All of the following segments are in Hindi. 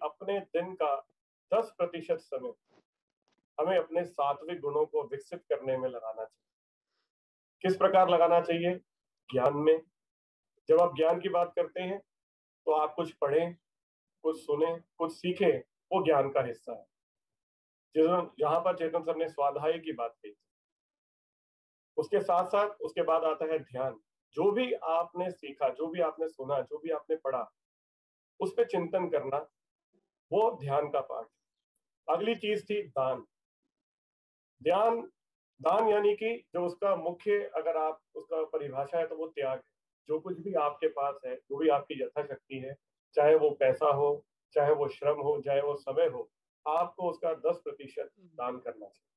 अपने दिन का 10% समय हमें अपने सात्विक गुणों को विकसित करने में लगाना चाहिए। किस प्रकार लगाना चाहिए? ज्ञान में। जब आप ज्ञान की बात करते हैं तो आप कुछ पढ़ें, कुछ सुने, कुछ सीखें, वो ज्ञान का हिस्सा है। यहाँ पर चेतन सर ने स्वाध्याय की बात कही। उसके साथ साथ उसके बाद आता है ध्यान। जो भी आपने सीखा, जो भी आपने सुना, जो भी आपने पढ़ा, उस पर चिंतन करना, वो ध्यान का पार्ट। अगली चीज थी दान। ध्यान, दान यानी कि जो उसका मुख्य, अगर आप उसका परिभाषा है तो वो त्याग है। जो कुछ भी आपके पास है, जो भी आपकी यथाशक्ति है, चाहे वो पैसा हो, चाहे वो श्रम हो, चाहे वो समय हो, आपको उसका 10% दान करना चाहिए।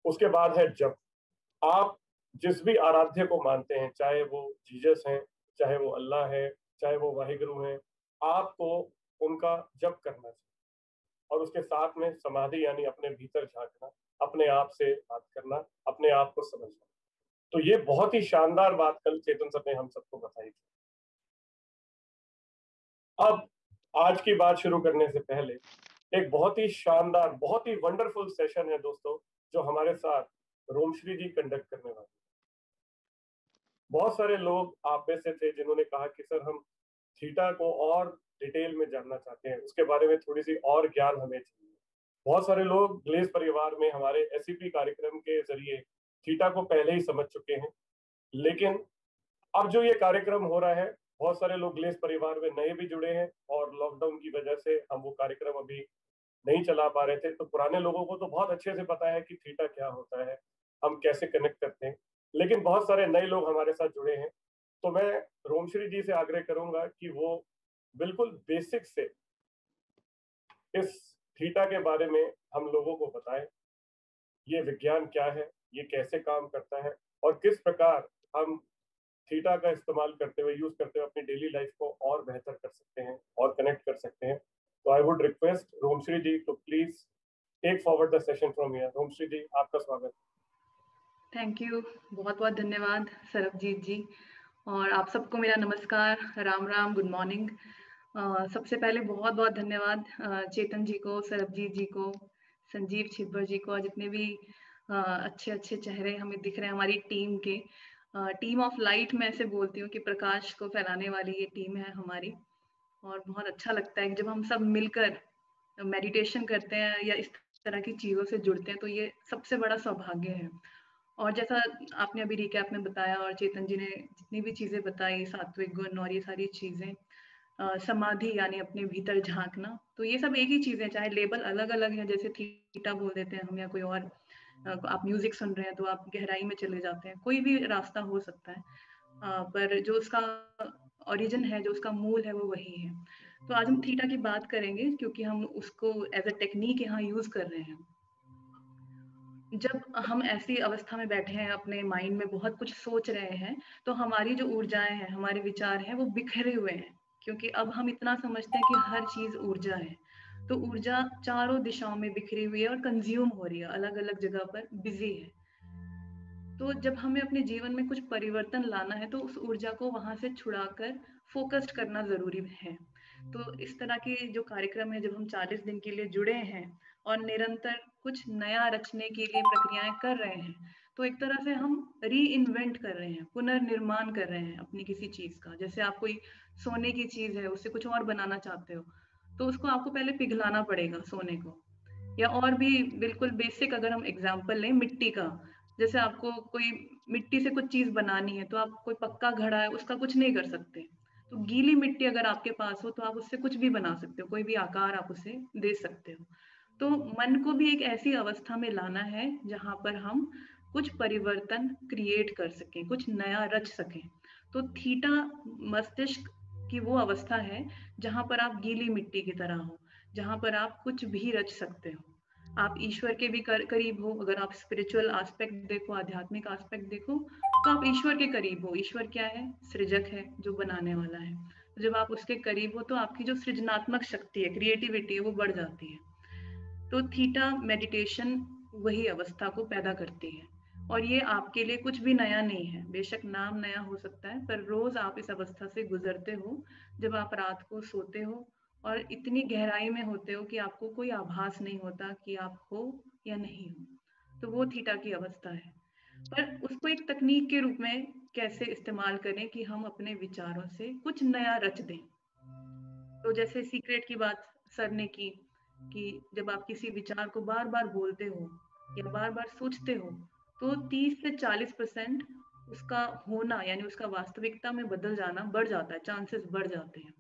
उसके बाद है जप। आप जिस भी आराध्य को मानते हैं, चाहे वो जीसस हैं, चाहे वो अल्लाह है, चाहे वो वाहिगुरु हैं, आपको उनका जप करना चाहिए। और उसके साथ में समाधि यानी अपने भीतर झांकना, अपने आप से बात करना, अपने आप को समझना। तो ये बहुत ही शानदार बात कल चेतन सर ने हम सबको बताई थी। अब आज की बात शुरू करने से पहले एक बहुत ही शानदार, बहुत ही वंडरफुल सेशन है दोस्तों, जो हमारे साथ रोमश्री जी कंडक्ट करने वाले। बहुत सारे लोग आप में से थे जिन्होंने कहा कि सर हम थीटा को और डिटेल में जानना चाहते हैं, उसके बारे में थोड़ी सी और ज्ञान हमें चाहिए। बहुत सारे लोग ग्लेस परिवार में हमारे एसईपी कार्यक्रम के जरिए थीटा को पहले ही समझ चुके हैं, लेकिन अब जो ये कार्यक्रम हो रहा है, बहुत सारे लोग ग्लेस परिवार में नए भी जुड़े हैं और लॉकडाउन की वजह से हम वो कार्यक्रम अभी नहीं चला पा रहे थे। तो पुराने लोगों को तो बहुत अच्छे से पता है कि थीटा क्या होता है, हम कैसे कनेक्ट करते हैं, लेकिन बहुत सारे नए लोग हमारे साथ जुड़े हैं। तो मैं रोमश्री जी से आग्रह करूंगा कि वो बिल्कुल बेसिक से इस थीटा के बारे में हम लोगों को बताएं। ये विज्ञान क्या है, ये कैसे काम करता है, और किस प्रकार हम थीटा का इस्तेमाल करते हुए, यूज करते हुए अपनी डेली लाइफ को और बेहतर कर सकते हैं और कनेक्ट कर सकते हैं। तो I would request Romshri ji to please take forward the session from here. Romshri ji, आपका स्वागत। थैंक यू, बहुत बहुत धन्यवाद सरबजीत जी, और आप सबको मेरा नमस्कार, राम राम, गुड मॉर्निंग। सबसे पहले बहुत बहुत धन्यवाद चेतन जी को, सरबजीत जी को, संजीव छिब्बर जी को, और जितने भी अच्छे अच्छे चेहरे हमें दिख रहे हैं हमारी टीम के। टीम ऑफ लाइट मैं ऐसे बोलती हूँ कि प्रकाश को फैलाने वाली ये टीम है हमारी। और बहुत अच्छा लगता है कि जब हम सब मिलकर मेडिटेशन करते हैं या इस तरह की चीज़ों से जुड़ते हैं, तो ये सबसे बड़ा सौभाग्य है। और जैसा आपने अभी रिकैप में बताया और चेतन जी ने जितनी भी चीज़ें बताई, सात्विक गुण और ये सारी चीज़ें, समाधि यानी अपने भीतर झांकना, तो ये सब एक ही चीज़ है, चाहे लेबल अलग अलग है, जैसे थीटा बोल देते हैं हम या कोई और। आप म्यूजिक सुन रहे हैं तो आप गहराई में चले जाते हैं, कोई भी रास्ता हो सकता है, पर जो उसका ओरिजिन है, जो उसका मूल है, वो वही है। तो आज हम थीटा की बात करेंगे क्योंकि हम उसको एज अ टेक्निक यहाँ यूज कर रहे हैं। जब हम ऐसी अवस्था में बैठे हैं, अपने माइंड में बहुत कुछ सोच रहे हैं, तो हमारी जो ऊर्जाएं हैं, हमारे विचार हैं, वो बिखरे हुए हैं, क्योंकि अब हम इतना समझते हैं कि हर चीज ऊर्जा है। तो ऊर्जा चारों दिशाओं में बिखरी हुई है और कंज्यूम हो रही है, अलग अलग जगह पर बिजी है। तो जब हमें अपने जीवन में कुछ परिवर्तन लाना है, तो उस ऊर्जा को वहां से छुड़ाकर फोकस्ड करना जरूरी है। तो इस तरह के जो कार्यक्रम है, जब हम 40 दिन के लिए जुड़े हैं और निरंतर कुछ नया रचने के लिए प्रक्रियाएं कर रहे हैं, तो एक तरह से हम री इन्वेंट कर रहे हैं, पुनर्निर्माण कर रहे हैं अपनी किसी चीज का। जैसे आप कोई सोने की चीज है, उससे कुछ और बनाना चाहते हो, तो उसको आपको पहले पिघलाना पड़ेगा, सोने को। या और भी बिल्कुल बेसिक अगर हम एग्जाम्पल लें मिट्टी का, जैसे आपको कोई मिट्टी से कुछ चीज बनानी है, तो आप कोई पक्का घड़ा है, उसका कुछ नहीं कर सकते। तो गीली मिट्टी अगर आपके पास हो, तो आप उससे कुछ भी बना सकते हो, कोई भी आकार आप उसे दे सकते हो। तो मन को भी एक ऐसी अवस्था में लाना है जहां पर हम कुछ परिवर्तन क्रिएट कर सकें, कुछ नया रच सकें। तो थीटा मस्तिष्क की वो अवस्था है जहां पर आप गीली मिट्टी की तरह हो, जहां पर आप कुछ भी रच सकते हो। आप ईश्वर के भी करीब हो, अगर आप स्पिरिचुअल एस्पेक्ट देखो, आध्यात्मिक एस्पेक्ट देखो, तो आप ईश्वर के करीब हो। ईश्वर क्या है? सृजक है, जो बनाने वाला है। तो जब आप उसके करीब हो, तो आपकी जो सृजनात्मक शक्ति है, क्रिएटिविटी है, वो बढ़ जाती है। तो थीटा मेडिटेशन वही अवस्था को पैदा करती है, और ये आपके लिए कुछ भी नया नहीं है। बेशक नाम नया हो सकता है, पर रोज आप इस अवस्था से गुजरते हो, जब आप रात को सोते हो और इतनी गहराई में होते हो कि आपको कोई आभास नहीं होता कि आप हो या नहीं हो। तो वो थीटा की अवस्था है। पर उसको एक तकनीक के रूप में कैसे इस्तेमाल करें कि हम अपने विचारों से कुछ नया रच दें। तो जैसे सीक्रेट की बात सर ने की कि जब आप किसी विचार को बार बार बोलते हो या बार बार सोचते हो तो 30 से 40% उसका होना यानी उसका वास्तविकता में बदल जाना बढ़ जाता है, चांसेस बढ़ जाते हैं।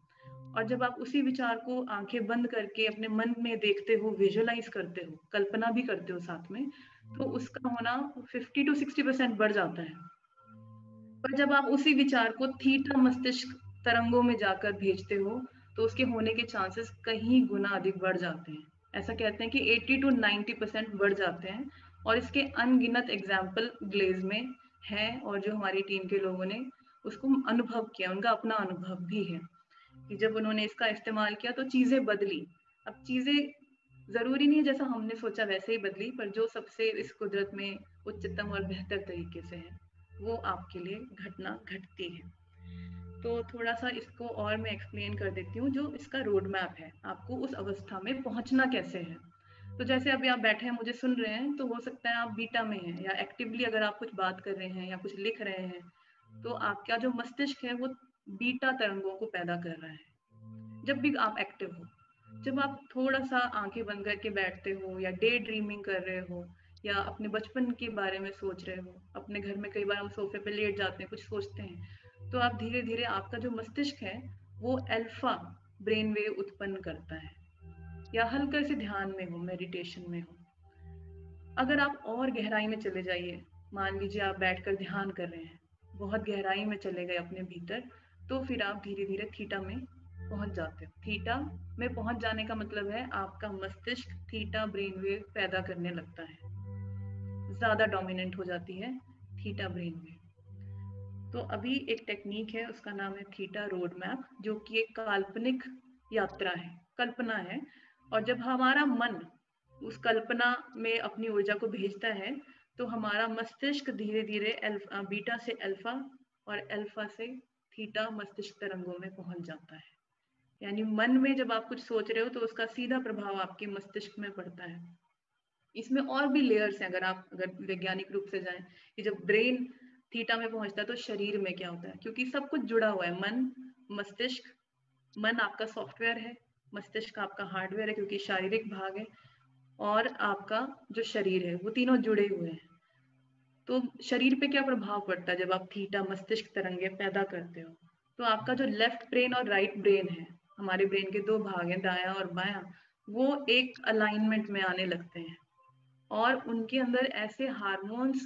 और जब आप उसी विचार को आंखें बंद करके अपने मन में देखते हो, विजुअलाइज करते हो, कल्पना भी करते हो साथ में, तो उसका होना 50 to 60% बढ़ जाता है। पर जब आप उसी विचार को थीटा मस्तिष्क तरंगों में जाकर भेजते हो तो उसके होने के चांसेस कहीं गुना अधिक बढ़ जाते हैं। ऐसा कहते हैं कि 80 to 90% बढ़ जाते हैं। और इसके अनगिनत एग्जाम्पल ग्लेज में है और जो हमारी टीम के लोगों ने उसको अनुभव किया, उनका अपना अनुभव भी है कि जब उन्होंने इसका इस्तेमाल किया तो चीजें बदली। अब चीजें जरूरी नहीं है जैसा हमने सोचा वैसे ही बदली, पर जो सबसे इस कुदरत में उच्चतम और बेहतर तरीके से है वो आपके लिए घटना घटती है। तो थोड़ा सा इसको और मैं एक्सप्लेन कर देती हूँ, जो इसका रोड मैप है, आपको उस अवस्था में पहुंचना कैसे है। तो जैसे अभी आप बैठे हैं मुझे सुन रहे हैं, तो हो सकता है आप बीटा में हैं या एक्टिवली अगर आप कुछ बात कर रहे हैं या कुछ लिख रहे हैं तो आपका जो मस्तिष्क है वो बीटा तरंगों को पैदा कर रहा है जब भी आप एक्टिव हो। जब आप थोड़ा सा आंखें बंद करके बैठते हो या डे ड्रीमिंग कर रहे हो या अपने बचपन के बारे में सोच रहे हो, अपने घर में कई बार हम सोफे पे लेट जाते हैं कुछ सोचते हैं, तो आप धीरे धीरे आपका जो मस्तिष्क है वो अल्फा ब्रेन वेव उत्पन्न करता है। या हल्का से ध्यान में हो, मेडिटेशन में हो। अगर आप और गहराई में चले जाइए, मान लीजिए आप बैठकर ध्यान कर रहे हैं, बहुत गहराई में चले गए अपने भीतर, तो फिर आप धीरे धीरे थीटा में पहुंच जाते हो। थीटा में पहुंच जाने का मतलब है आपका मस्तिष्क थीटा ब्रेन वेव पैदा करने लगता है, ज्यादा डोमिनेंट हो जाती है थीटा ब्रेन वेव। तो अभी एक टेक्निक है, उसका नाम है थीटा रोड मैप, जो कि एक काल्पनिक यात्रा है, कल्पना है। और जब हमारा मन उस कल्पना में अपनी ऊर्जा को भेजता है तो हमारा मस्तिष्क धीरे धीरे बीटा से अल्फा और अल्फा से थीटा मस्तिष्क तरंगों में पहुंच जाता है। यानी मन में जब आप कुछ सोच रहे हो तो उसका सीधा प्रभाव आपके मस्तिष्क में पड़ता है। इसमें और भी लेयर्स हैं, अगर वैज्ञानिक रूप से जाएं कि जब ब्रेन थीटा में पहुंचता है तो शरीर में क्या होता है, क्योंकि सब कुछ जुड़ा हुआ है, मन मस्तिष्क। मन आपका सॉफ्टवेयर है, मस्तिष्क आपका हार्डवेयर है क्योंकि शारीरिक भाग है, और आपका जो शरीर है वो तीनों जुड़े हुए हैं। तो शरीर पे क्या प्रभाव पड़ता है जब आप थीटा मस्तिष्क तरंगे पैदा करते हो, तो आपका जो लेफ्ट ब्रेन और राइट ब्रेन है, हमारे ब्रेन के दो भाग हैं, दायां और बायां, वो एक अलाइनमेंट में आने लगते हैं और उनके अंदर ऐसे हार्मोन्स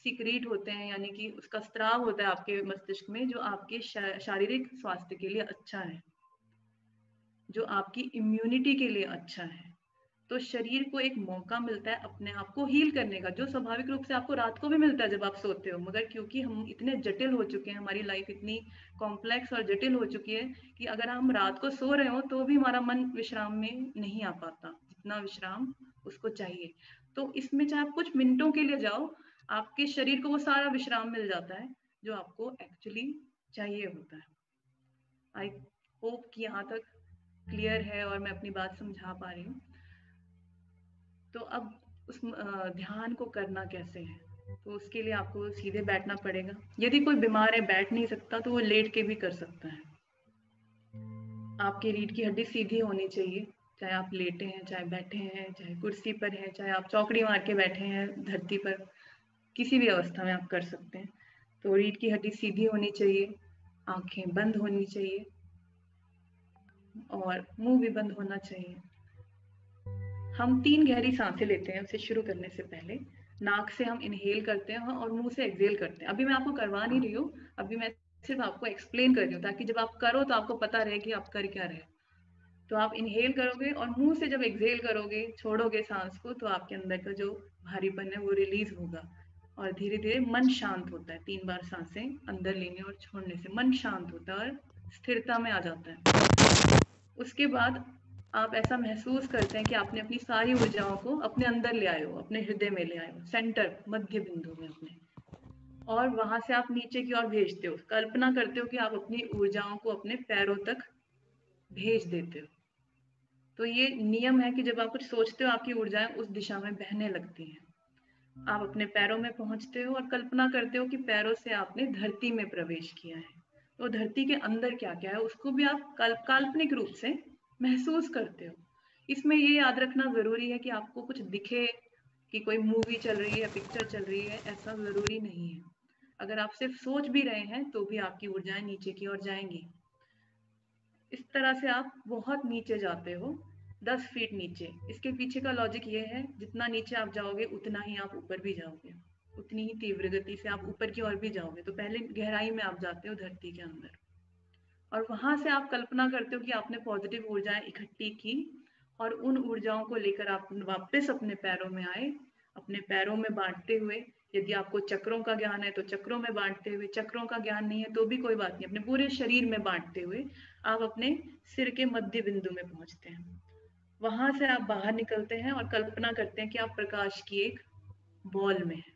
सीक्रेट होते हैं, यानी कि उसका स्त्राव होता है आपके मस्तिष्क में जो आपके शारीरिक स्वास्थ्य के लिए अच्छा है, जो आपकी इम्यूनिटी के लिए अच्छा है। तो शरीर को एक मौका मिलता है अपने आप को हील करने का, जो स्वाभाविक रूप से आपको रात को भी मिलता है जब आप सोते हो, मगर क्योंकि हम इतने जटिल हो चुके हैं, हमारी लाइफ इतनी कॉम्प्लेक्स और जटिल हो चुकी है कि अगर हम रात को सो रहे हो तो भी हमारा मन विश्राम में नहीं आ पाता जितना विश्राम उसको चाहिए। तो इसमें चाहे आप कुछ मिनटों के लिए जाओ, आपके शरीर को वो सारा विश्राम मिल जाता है जो आपको एक्चुअली चाहिए होता है। आई होप कि यहाँ तक क्लियर है और मैं अपनी बात समझा पा रही हूँ। तो अब उस ध्यान को करना कैसे है, तो उसके लिए आपको सीधे बैठना पड़ेगा। यदि कोई बीमार है बैठ नहीं सकता तो वो लेट के भी कर सकता है। आपकी रीढ़ की हड्डी सीधी होनी चाहिए, चाहे आप लेटे हैं, चाहे बैठे हैं, चाहे कुर्सी पर हैं, चाहे आप चौकड़ी मार के बैठे हैं धरती पर, किसी भी अवस्था में आप कर सकते हैं। तो रीढ़ की हड्डी सीधी होनी चाहिए, आंखें बंद होनी चाहिए और मुंह भी बंद होना चाहिए। हम 3 गहरी सांसें लेते हैं उसे शुरू करने से पहले। नाक से हम इनहेल करते हैं और मुंह से एक्सहेल करते हैं। अभी मैं आपको करवा नहीं रही हूँ, अभी मैं सिर्फ आपको एक्सप्लेन कर रही हूँ ताकि जब आप करो तो आपको पता रहे कि आप कर क्या रहे। तो आप इनहेल करोगे और मुंह से जब एक्सहेल करोगे, छोड़ोगे सांस को, तो आपके अंदर का जो भारीपन है वो रिलीज होगा और धीरे धीरे मन शांत होता है। 3 बार सांसें अंदर लेने और छोड़ने से मन शांत होता है और स्थिरता में आ जाता है। उसके बाद आप ऐसा महसूस करते हैं कि आपने अपनी सारी ऊर्जाओं को अपने अंदर ले आए हो, अपने हृदय में ले आए हो, सेंटर मध्य बिंदु में अपने, और वहां से आप नीचे की ओर भेजते हो। कल्पना करते हो कि आप अपनी ऊर्जाओं को अपने पैरों तक भेज देते हो। तो ये नियम है कि जब आप कुछ सोचते हो आपकी ऊर्जाएं उस दिशा में बहने लगती हैं। आप अपने पैरों में पहुंचते हो और कल्पना करते हो कि पैरों से आपने धरती में प्रवेश किया है। तो धरती के अंदर क्या क्या है उसको भी आप काल्पनिक रूप से महसूस करते हो। इसमें ये याद रखना जरूरी है कि आपको कुछ दिखे कि कोई मूवी चल रही है, पिक्चर चल रही है, ऐसा जरूरी नहीं है। अगर आप सिर्फ सोच भी रहे हैं तो भी आपकी ऊर्जाएं नीचे की ओर जाएंगी। इस तरह से आप बहुत नीचे जाते हो, 10 फीट नीचे। इसके पीछे का लॉजिक ये है, जितना नीचे आप जाओगे उतना ही आप ऊपर भी जाओगे, उतनी ही तीव्र गति से आप ऊपर की ओर भी जाओगे। तो पहले गहराई में आप जाते हो धरती के अंदर, और वहां से आप कल्पना करते हो कि आपने पॉजिटिव ऊर्जाएं इकट्ठी की और उन ऊर्जाओं को लेकर आप वापस अपने पैरों में आए, अपने पैरों में बांटते हुए। यदि आपको चक्रों का ज्ञान है तो चक्रों में बांटते हुए, चक्रों का ज्ञान नहीं है तो भी कोई बात नहीं, अपने पूरे शरीर में बांटते हुए आप अपने सिर के मध्य बिंदु में पहुंचते हैं। वहां से आप बाहर निकलते हैं और कल्पना करते हैं कि आप प्रकाश की एक बॉल में हैं,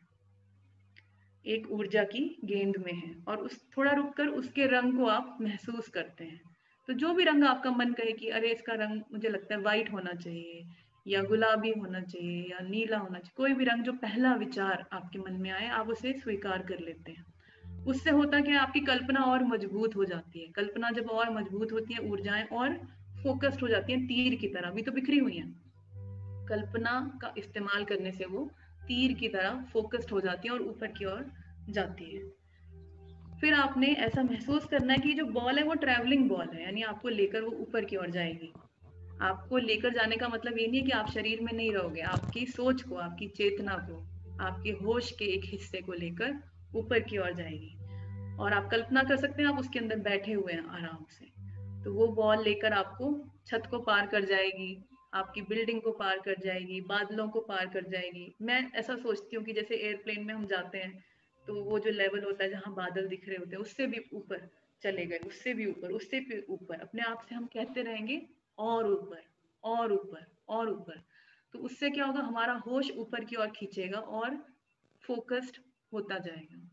एक ऊर्जा की गेंद में है, और उस थोड़ा रुककर उसके रंग को आप महसूस करते हैं। तो जो भी रंग आपका मन कहे कि अरे इसका रंग मुझे लगता है वाइट होना चाहिए, या गुलाबी होना चाहिए, या नीला होना चाहिए, कोई भी रंग जो पहला विचार आपके मन में आए आप उसे स्वीकार कर लेते हैं। उससे होता क्या है, आपकी कल्पना और मजबूत हो जाती है। कल्पना जब और मजबूत होती है, ऊर्जाएं और फोकस्ड हो जाती हैं, तीर की तरह। अभी तो बिखरी हुई हैं, कल्पना का इस्तेमाल करने से वो तीर की तरह फोकस्ड हो जाती है और ऊपर की ओर जाती है। फिर आपने ऐसा महसूस करना है कि जो बॉल है वो ट्रैवलिंग बॉल है, यानी आपको लेकर वो ऊपर की ओर जाएगी। आपको लेकर जाने का मतलब ये नहीं है कि आप शरीर में नहीं रहोगे, आपकी सोच को, आपकी चेतना को, आपके होश के एक हिस्से को लेकर ऊपर की ओर जाएगी। और आप कल्पना कर सकते हैं आप उसके अंदर बैठे हुए हैं आराम से। तो वो बॉल लेकर आपको छत को पार कर जाएगी, आपकी बिल्डिंग को पार कर जाएगी, बादलों को पार कर जाएगी। मैं ऐसा सोचती हूँ कि जैसे एयरप्लेन में हम जाते हैं तो वो जो लेवल होता है जहाँ बादल दिख रहे होते हैं उससे भी ऊपर चले गए, उससे भी ऊपर, उससे भी ऊपर। अपने आप से हम कहते रहेंगे और ऊपर, और ऊपर, और ऊपर। तो उससे क्या होगा, हमारा होश ऊपर की ओर खींचेगा और फोकस्ड होता जाएगा।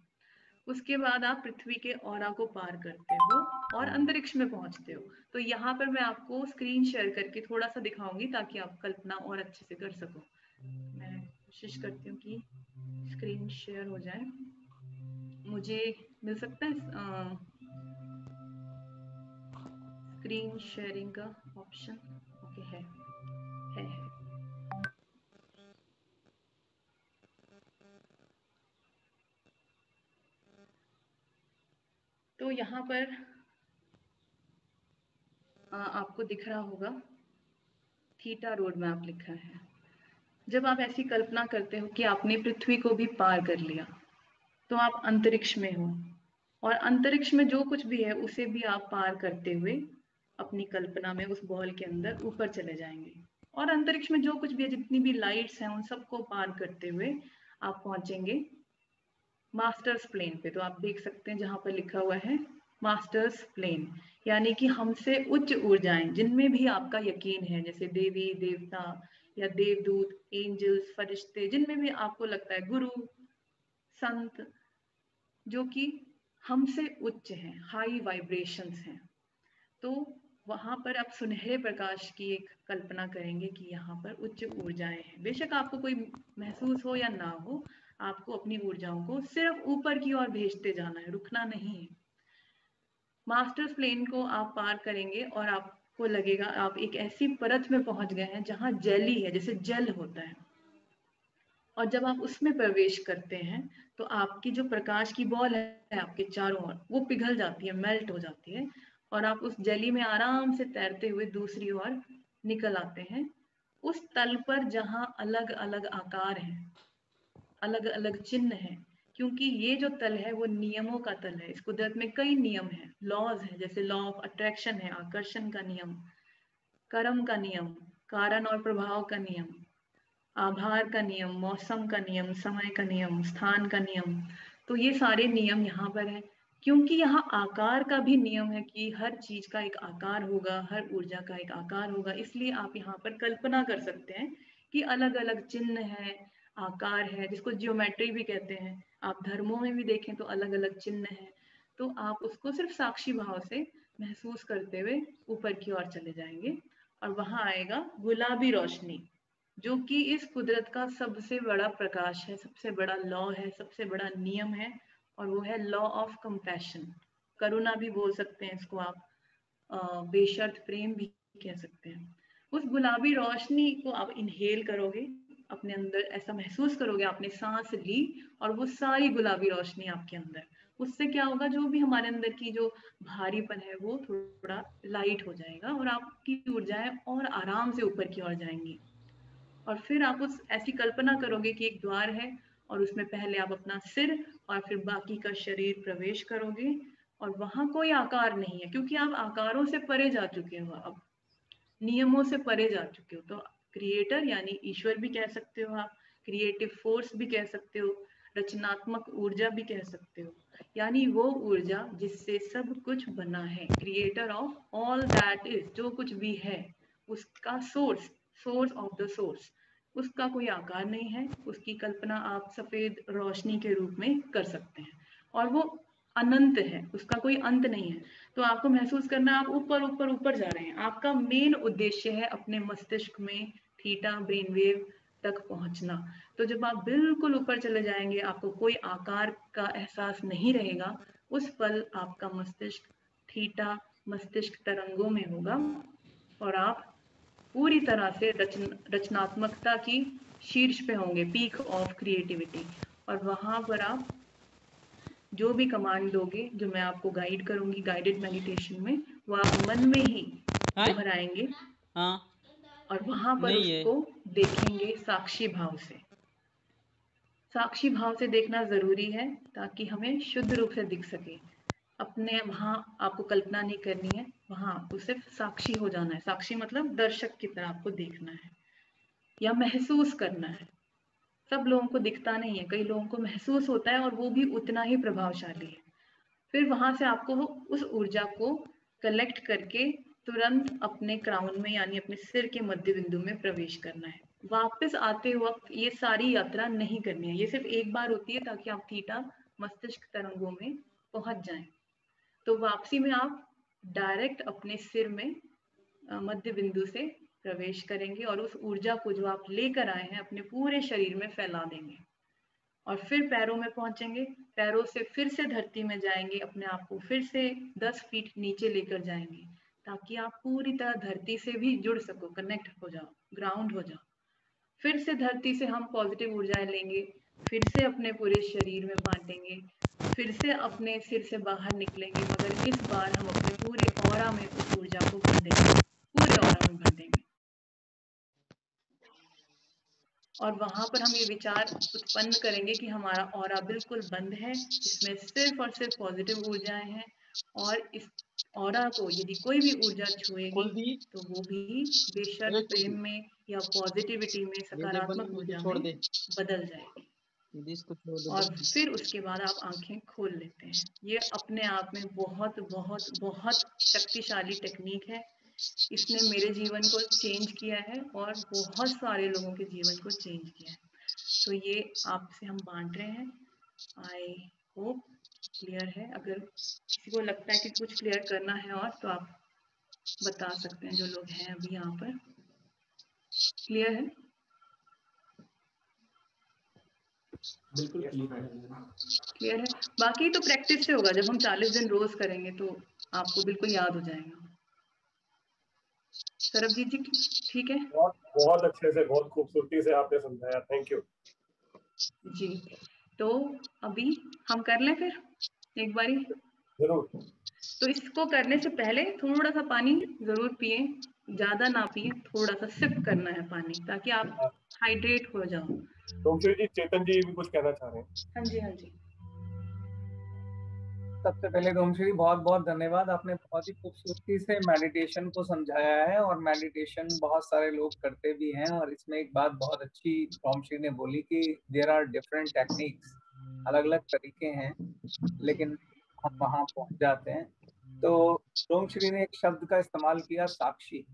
उसके बाद आप पृथ्वी के ऑरा को पार करते हो और अंतरिक्ष में पहुंचते हो। तो यहाँ पर मैं आपको स्क्रीन शेयर करके थोड़ा सा दिखाऊंगी ताकि आप कल्पना और अच्छे से कर सको। मैं कोशिश करती हूँ कि स्क्रीन शेयर हो जाए। मुझे मिल सकता है स्क्रीन शेयरिंग का ऑप्शन? ओके, है। तो यहाँ पर आपको दिख रहा होगा थीटा रोड मैप लिखा है। जब आप ऐसी कल्पना करते हो कि आपने पृथ्वी को भी पार कर लिया, तो आप अंतरिक्ष में हो, और अंतरिक्ष में जो कुछ भी है उसे भी आप पार करते हुए अपनी कल्पना में उस बॉल के अंदर ऊपर चले जाएंगे। और अंतरिक्ष में जो कुछ भी है, जितनी भी लाइट्स हैं, उन सबको पार करते हुए आप पहुंचेंगे मास्टर्स प्लेन पे। तो आप देख सकते हैं जहां पर लिखा हुआ है मास्टर्स प्लेन, यानी कि हमसे उच्च ऊर्जाएं जिनमें भी आपका यकीन है, जैसे देवी देवता या देवदूत, एंजल्स, फरिश्ते, जिनमें भी आपको लगता है, गुरु, संत, जो कि हमसे उच्च हैं, हाई वाइब्रेशंस हैं। तो वहां पर आप सुनहरे प्रकाश की एक कल्पना करेंगे कि यहाँ पर उच्च ऊर्जाएं हैं। बेशक आपको कोई महसूस हो या ना हो, आपको अपनी ऊर्जाओं को सिर्फ ऊपर की ओर भेजते जाना है, रुकना नहीं है। मास्टर्स प्लेन को आप पार करेंगे और आपको लगेगा आप एक ऐसी परत में पहुंच गए हैं जहां जल ही है, जैसे जल होता है। और जब आप उसमें प्रवेश करते हैं तो आपकी जो प्रकाश की बॉल है आपके चारों ओर, वो पिघल जाती है, मेल्ट हो जाती है, और आप उस जली में आराम से तैरते हुए दूसरी ओर निकल आते हैं, उस तल पर जहां अलग अलग आकार हैं, अलग अलग चिन्ह हैं। क्योंकि ये जो तल है वो नियमों का तल है। इस कुदरत में कई नियम हैं, लॉज हैं, जैसे लॉ ऑफ अट्रैक्शन है, आकर्षण का नियम, कर्म का नियम, कारण और प्रभाव का नियम, आभार का नियम, मौसम का नियम, समय का नियम, स्थान का नियम। तो ये सारे नियम यहाँ पर है। क्योंकि यहाँ आकार का भी नियम है कि हर चीज का एक आकार होगा, हर ऊर्जा का एक आकार होगा, इसलिए आप यहाँ पर कल्पना कर सकते हैं कि अलग अलग चिन्ह है, आकार है, जिसको जियोमेट्री भी कहते हैं। आप धर्मों में भी देखें तो अलग अलग चिन्ह है। तो आप उसको सिर्फ साक्षी भाव से महसूस करते हुए ऊपर की ओर चले जाएंगे और वहां आएगा गुलाबी रोशनी, जो कि इस कुदरत का सबसे बड़ा प्रकाश है, सबसे बड़ा लॉ है, सबसे बड़ा नियम है, और वो है लॉ ऑफ कंपैशन। करुणा भी बोल सकते हैं इसको आप, बेशर्त प्रेम भी कह सकते हैं। उस गुलाबी रोशनी को आप इनहेल करोगे, अपने अंदर ऐसा महसूस करोगे आपने सांस ली और वो सारी गुलाबी रोशनी आपके अंदर, उससे क्या होगा, जो भी हमारे अंदर की जो भारीपन है वो थोड़ा लाइट हो जाएगा और आपकी ऊर्जाएं और आराम से ऊपर की ओर जाएंगी। और फिर आप उस ऐसी कल्पना करोगे कि एक द्वार है और उसमें पहले आप अपना सिर और फिर बाकी का शरीर प्रवेश करोगे, और वहां कोई आकार नहीं है, क्योंकि आप आकारों से परे जा चुके हो, अब नियमों से परे जा चुके हो। तो क्रिएटर यानी ईश्वर भी कह सकते हो आप, क्रिएटिव फोर्स भी कह सकते हो, रचनात्मक ऊर्जा भी कह सकते हो, यानी वो ऊर्जा जिससे सब कुछ बना है, creator of all that is, जो कुछ भी है उसका source, source of the source. उसका कोई आकार नहीं है, उसकी कल्पना आप सफेद रोशनी के रूप में कर सकते हैं, और वो अनंत है, उसका कोई अंत नहीं है। तो आपको महसूस करना है आप ऊपर ऊपर ऊपर जा रहे हैं। आपका मेन उद्देश्य है अपने मस्तिष्क में थीटा ब्रेन वेव तक पहुंचना। तो जब आप बिल्कुल ऊपर चले जाएंगे, आपको कोई आकार का एहसास नहीं रहेगा, उस पल आपका मस्तिष्क थीटा मस्तिष्क तरंगों में होगा और आप पूरी तरह से रचनात्मकता की शीर्ष पे होंगे, पीक ऑफ क्रिएटिविटी। और वहां पर आप जो भी कमांड दोगे, जो मैं आपको गाइड करूंगी गाइडेड मेडिटेशन में, वो आप मन में ही दोहराएंगे। हाँ और वहां पर उसको देखेंगे साक्षी भाव से। साक्षी भाव से देखना जरूरी है ताकि हमें शुद्ध रूप से दिख सके। अपने वहां आपको कल्पना नहीं करनी है, वहां आपको सिर्फ साक्षी हो जाना है। साक्षी मतलब दर्शक की तरह आपको देखना है या महसूस करना है। सब लोगों को दिखता नहीं है, कई लोगों को महसूस होता है और वो भी उतना ही प्रभावशाली है। फिर वहां से आपको उस ऊर्जा को कलेक्ट करके तुरंत अपने क्राउन में यानी अपने सिर के मध्य बिंदु में प्रवेश करना है। वापस आते वक्त ये सारी यात्रा नहीं करनी है, ये सिर्फ एक बार होती है ताकि आप थीटा मस्तिष्क तरंगों में पहुंच जाएं। तो वापसी में आप डायरेक्ट अपने सिर में मध्य बिंदु से प्रवेश करेंगे और उस ऊर्जा को जो आप लेकर आए हैं अपने पूरे शरीर में फैला देंगे। और फिर पैरों में पहुंचेंगे, पैरों से फिर से धरती में जाएंगे, अपने आप को फिर से 10 फीट नीचे लेकर जाएंगे ताकि आप पूरी तरह धरती से भी जुड़ सको, कनेक्ट हो जाओ, ग्राउंड हो जाओ। फिर से धरती से हम पॉजिटिव ऊर्जाएं लेंगे, फिर से अपने पूरे शरीर में बांटेंगे, फिर से अपने सिर से बाहर निकलेंगे, मगर इस बार हम अपने पूरे ऑरा में उस ऊर्जा को भर देंगे, पूरे ऑरा में भर देंगे। और वहां पर हम ये विचार उत्पन्न करेंगे कि हमारा ऑरा बिल्कुल बंद है, इसमें सिर्फ और सिर्फ पॉजिटिव ऊर्जाएं हैं, और इस ऑरा को यदि कोई भी ऊर्जा छुएगी तो वो भी बेशर्त प्रेम में या पॉजिटिविटी में, सकारात्मक ऊर्जा में बदल जाएगी। और फिर उसके बाद आप आंखें खोल लेते हैं। ये अपने आप में बहुत बहुत बहुत शक्तिशाली टेक्निक है। इसने मेरे जीवन को चेंज किया है और बहुत सारे लोगों के जीवन को चेंज किया है। तो ये आपसे हम बांट रहे हैं। आई होप क्लियर है। अगर किसी को लगता है कि कुछ क्लियर करना है और तो आप बता सकते हैं, जो लोग हैं अभी यहाँ पर। क्लियर है? बिल्कुल क्लियर है। बाकी तो प्रैक्टिस से होगा, जब हम 40 दिन रोज करेंगे तो आपको बिल्कुल याद हो जाएगा। सरबजीत जी ठीक है? बहुत अच्छे से, बहुत खूबसूरती से आपने समझाया, थैंक यू जी। तो अभी हम कर लें फिर एक बारी? जरूर। तो इसको करने से पहले थोड़ा सा पानी जरूर पिए, ज्यादा ना पिए, थोड़ा सा सिप करना है पानी ताकि आप हाइड्रेट हो जाओ। डोमश्री जी, चेतन जी भी कुछ कहना चाह रहे हैं। हाँ जी, हाँ जी। सबसे पहले डोमश्री बहुत बहुत धन्यवाद, आपने बहुत ही खूबसूरती से मेडिटेशन को समझाया है। और मेडिटेशन बहुत सारे लोग करते भी हैं, और इसमें एक बात बहुत अच्छी डोमश्री ने बोली कि देयर आर डिफरेंट टेक्निक्स, अलग अलग तरीके हैं, लेकिन हम वहां पहुंच जाते हैं। तो डोमश्री ने एक शब्द का इस्तेमाल किया, साक्षी।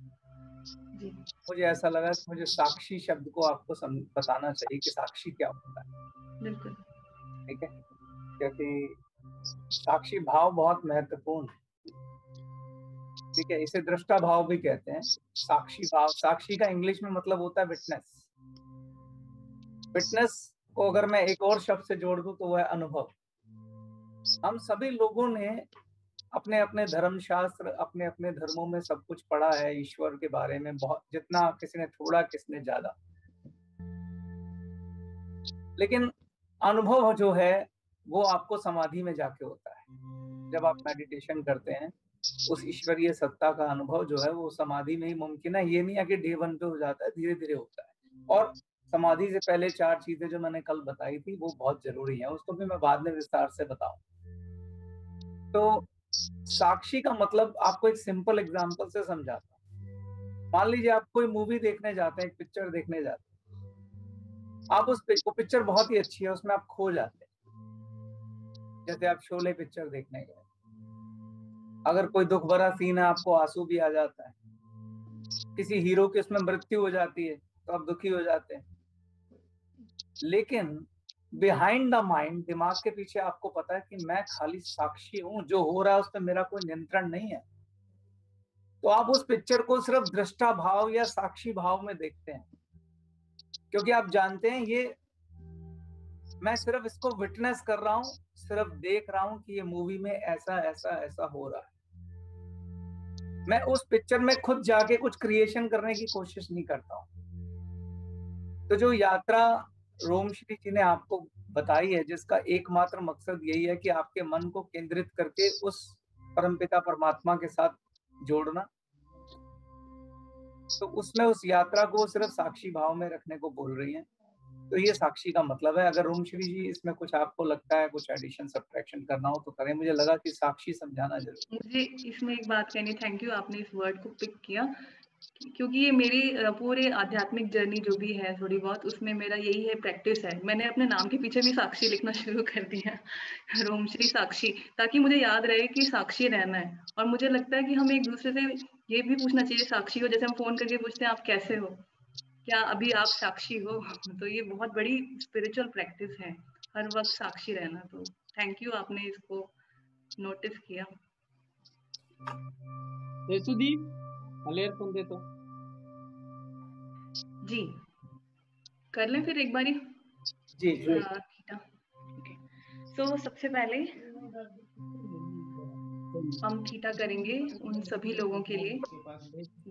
मुझे ऐसा लगा कि मुझे साक्षी शब्द को आपको बताना चाहिए कि साक्षी क्या होता है। बिल्कुल। ठीक है, क्योंकि साक्षी भाव बहुत महत्वपूर्ण है। ठीक है, इसे दृष्टा भाव भी कहते हैं, साक्षी भाव। साक्षी का इंग्लिश में मतलब होता है विटनेस। विटनेस को अगर मैं एक और शब्द से जोड़ दूं तो वह है अनुभव। हम सभी लोगों ने अपने अपने धर्मशास्त्र, अपने अपने धर्मों में सब कुछ पढ़ा है ईश्वर के बारे में, बहुत, जितना किसी ने थोड़ा किसने ज्यादा, लेकिन अनुभव जो है वो आपको समाधि में जाके होता है। जब आप मेडिटेशन करते हैं, उस ईश्वरीय सत्ता का अनुभव जो है वो समाधि में ही मुमकिन है। ये नहीं है कि डे 1 पे हो जाता है, धीरे धीरे होता है। और समाधि से पहले 4 चीजें जो मैंने कल बताई थी वो बहुत जरूरी है, उसको भी मैं बाद में विस्तार से बताऊं। तो साक्षी का मतलब आपको एक सिंपल एग्जांपल से समझाता हूं। मान लीजिए आप कोई मूवी देखने जाते हैं, एक पिक्चर देखने जाते हैं, आप वो पिक्चर बहुत ही अच्छी है, उसमें आप खो जाते हैं। जैसे आप शोले पिक्चर देखने गए, अगर कोई दुख भरा सीन है, आपको आंसू भी आ जाता है। किसी हीरो की उसमें मृत्यु हो जाती है तो आप दुखी हो जाते हैं। लेकिन बिहाइंड द माइंड, दिमाग के पीछे आपको पता है कि मैं खाली साक्षी हूं, जो हो रहा है उस पर मेरा कोई नियंत्रण नहीं है। तो आप उस पिक्चर को सिर्फ दृष्टा भाव या साक्षी भाव में देखते हैं, क्योंकि आप जानते हैं ये मैं सिर्फ इसको विटनेस कर रहा हूं, सिर्फ देख रहा हूं कि ये मूवी में ऐसा ऐसा ऐसा हो रहा है। मैं उस पिक्चर में खुद जाके कुछ क्रिएशन करने की कोशिश नहीं करता हूं। तो जो यात्रा रोमश्री जी ने आपको बताई है, जिसका एकमात्र मकसद यही है कि आपके मन को केंद्रित करके उस परमपिता परमात्मा के साथ जोड़ना, तो उसमें उस यात्रा को सिर्फ साक्षी भाव में रखने को बोल रही हैं। तो ये साक्षी का मतलब है। अगर रोमश्री जी इसमें कुछ आपको लगता है कुछ एडिशन सब्ट्रैक्शन करना हो तो करें। मुझे लगा कि साक्षी समझाना जरूरी। मुझे इसमें एक बात कहनी, थैंक यू आपने इस वर्ड को पिक किया, क्योंकि ये मेरी पूरे आध्यात्मिक जर्नी जो भी है थोड़ी बहुत, उसमें मेरा यही है, प्रैक्टिस है। मैंने अपने नाम के पीछे भी साक्षी लिखना शुरू कर दिया, रोमश्री साक्षी, ताकि मुझे याद रहे कि साक्षी रहना है। और मुझे लगता है कि हमें एक दूसरे से ये भी पूछना चाहिए, साक्षी हो, जैसे हम फोन करके पूछते हैं आप कैसे हो, क्या अभी आप साक्षी हो? तो ये बहुत बड़ी स्पिरिचुअल प्रैक्टिस है, हर वक्त साक्षी रहना। तो थैंक यू, आपने इसको नोटिस किया। एयरफोन दे तो जी, कर लें फिर एक बारी। जी जी। ओके, सो सबसे पहले हम थीटा करेंगे उन सभी लोगों के लिए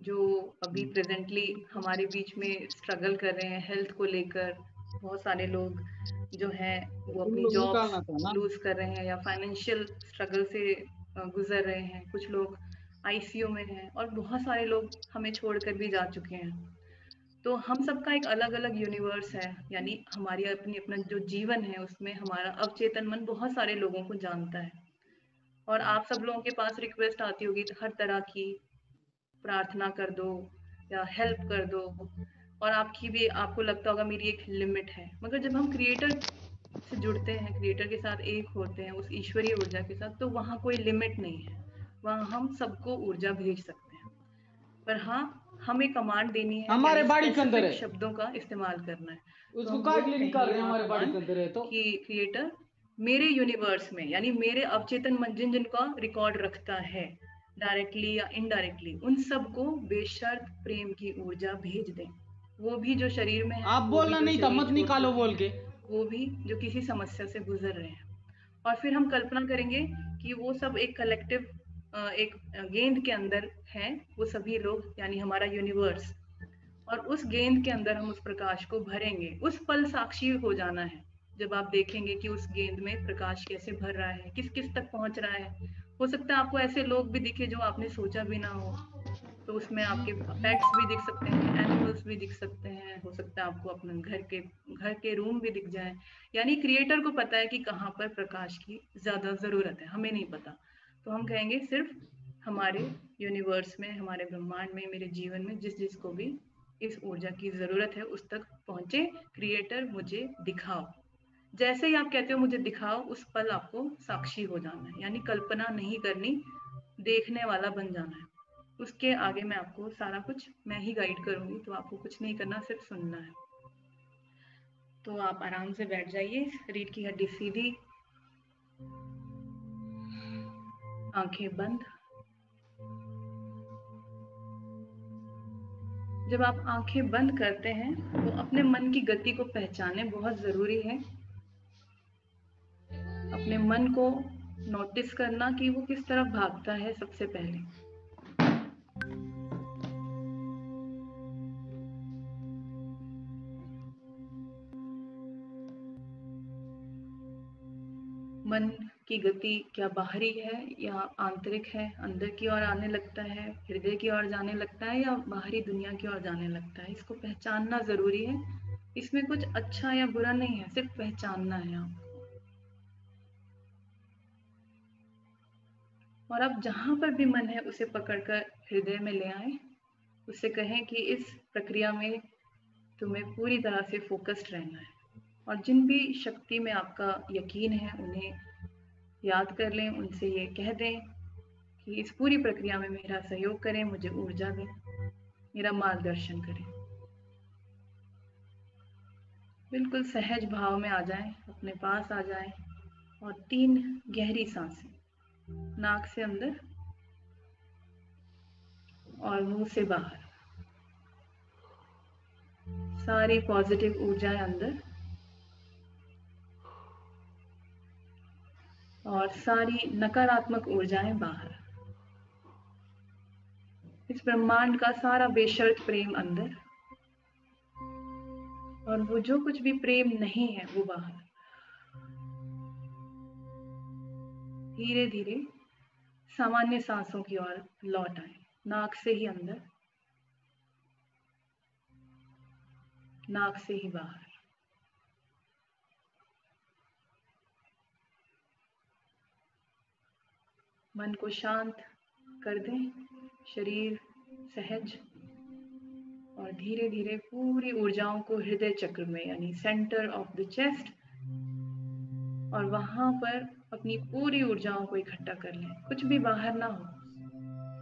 जो अभी प्रेजेंटली हमारे बीच में स्ट्रगल कर रहे हैं हेल्थ को लेकर। बहुत सारे लोग जो हैं वो अपनी जॉब लूज कर रहे हैं या फाइनेंशियल स्ट्रगल से गुजर रहे हैं। कुछ लोग आईसीयू में हैं और बहुत सारे लोग हमें छोड़कर भी जा चुके हैं। तो हम सबका एक अलग अलग यूनिवर्स है, यानी हमारी अपनी अपना जो जीवन है उसमें हमारा अवचेतन मन बहुत सारे लोगों को जानता है। और आप सब लोगों के पास रिक्वेस्ट आती होगी हर तरह की, प्रार्थना कर दो या हेल्प कर दो, और आपकी भी, आपको लगता होगा मेरी एक लिमिट है। मगर जब हम क्रिएटर से जुड़ते हैं, क्रिएटर के साथ एक होते हैं उस ईश्वरीय ऊर्जा के साथ, तो वहाँ कोई लिमिट नहीं है, वहाँ हम सबको ऊर्जा भेज सकते हैं। पर हाँ, हमें कमांड देनी है, हमारे बाड़ी के अंदर है, शब्दों का इस्तेमाल करना है। उसको काट ले, निकाल रहे हैं हमारे बाड़ी के अंदर है। तो कि क्रिएटर मेरे यूनिवर्स में, यानी मेरे अवचेतन मन जिनका रिकॉर्ड रखता है डायरेक्टली या इनडायरेक्टली, उन सबको बेशर्त प्रेम की ऊर्जा भेज दें। वो भी जो शरीर में है, आप बोलना नहीं था, मत निकालो बोल के, वो भी जो किसी समस्या से गुजर रहे हैं। और फिर हम कल्पना करेंगे कि वो सब एक कलेक्टिव, एक गेंद के अंदर हैं वो सभी लोग, यानी हमारा यूनिवर्स। और उस गेंद के अंदर हम उस प्रकाश को भरेंगे। उस पल साक्षी हो जाना है जब आप देखेंगे कि उस गेंद में प्रकाश कैसे भर रहा है, किस किस तक पहुंच रहा है। हो सकता है आपको ऐसे लोग भी दिखे जो आपने सोचा भी ना हो, तो उसमें आपके पेट्स भी दिख सकते हैं, एनिमल्स भी दिख सकते हैं, हो सकता है आपको अपने घर के रूम भी दिख जाए। यानी क्रिएटर को पता है कि कहाँ पर प्रकाश की ज्यादा जरूरत है, हमें नहीं पता। तो हम कहेंगे सिर्फ हमारे यूनिवर्स में, हमारे ब्रह्मांड में, मेरे जीवन में जिस जिसको भी इस ऊर्जा की जरूरत है उस तक पहुंचे। क्रिएटर मुझे दिखाओ। जैसे ही आप कहते हो मुझे दिखाओ, उस पल आपको साक्षी हो जाना है, यानी कल्पना नहीं करनी, देखने वाला बन जाना है। उसके आगे मैं आपको सारा कुछ मैं ही गाइड करूंगी, तो आपको कुछ नहीं करना, सिर्फ सुनना है। तो आप आराम से बैठ जाइए, रीढ़ की हड्डी सीधी, आंखें बंद। जब आप आंखें बंद करते हैं तो अपने मन की गति को पहचानें, बहुत ज़रूरी है। अपने मन को नोटिस करना कि वो किस तरफ भागता है सबसे पहले। मन की गति क्या बाहरी है या आंतरिक है, अंदर की ओर आने लगता है, हृदय की ओर जाने लगता है या बाहरी दुनिया की ओर जाने लगता है, इसको पहचानना जरूरी है। इसमें कुछ अच्छा या बुरा नहीं है, सिर्फ पहचानना है आपको। और अब जहां पर भी मन है उसे पकड़कर हृदय में ले आए, उससे कहें कि इस प्रक्रिया में तुम्हें पूरी तरह से फोकस्ड रहना है। और जिन भी शक्ति में आपका यकीन है उन्हें याद कर लें, उनसे ये कह दें कि इस पूरी प्रक्रिया में मेरा सहयोग करें, मुझे ऊर्जा दें, मेरा मार्गदर्शन करें। बिल्कुल सहज भाव में आ जाएं, अपने पास आ जाएं और 3 गहरी सांसें, नाक से अंदर और मुंह से बाहर। सारी पॉजिटिव ऊर्जाएं अंदर और सारी नकारात्मक ऊर्जाएं बाहर। इस ब्रह्मांड का सारा बेशर्त प्रेम अंदर और वो जो कुछ भी प्रेम नहीं है वो बाहर। धीरे धीरे सामान्य सांसों की ओर लौट आए, नाक से ही अंदर, नाक से ही बाहर। मन को शांत कर दें, शरीर सहज, और धीरे धीरे पूरी ऊर्जाओं को हृदय चक्र में यानी सेंटर ऑफ द चेस्ट, और वहां पर अपनी पूरी ऊर्जाओं को इकट्ठा कर लें। कुछ भी बाहर ना हो,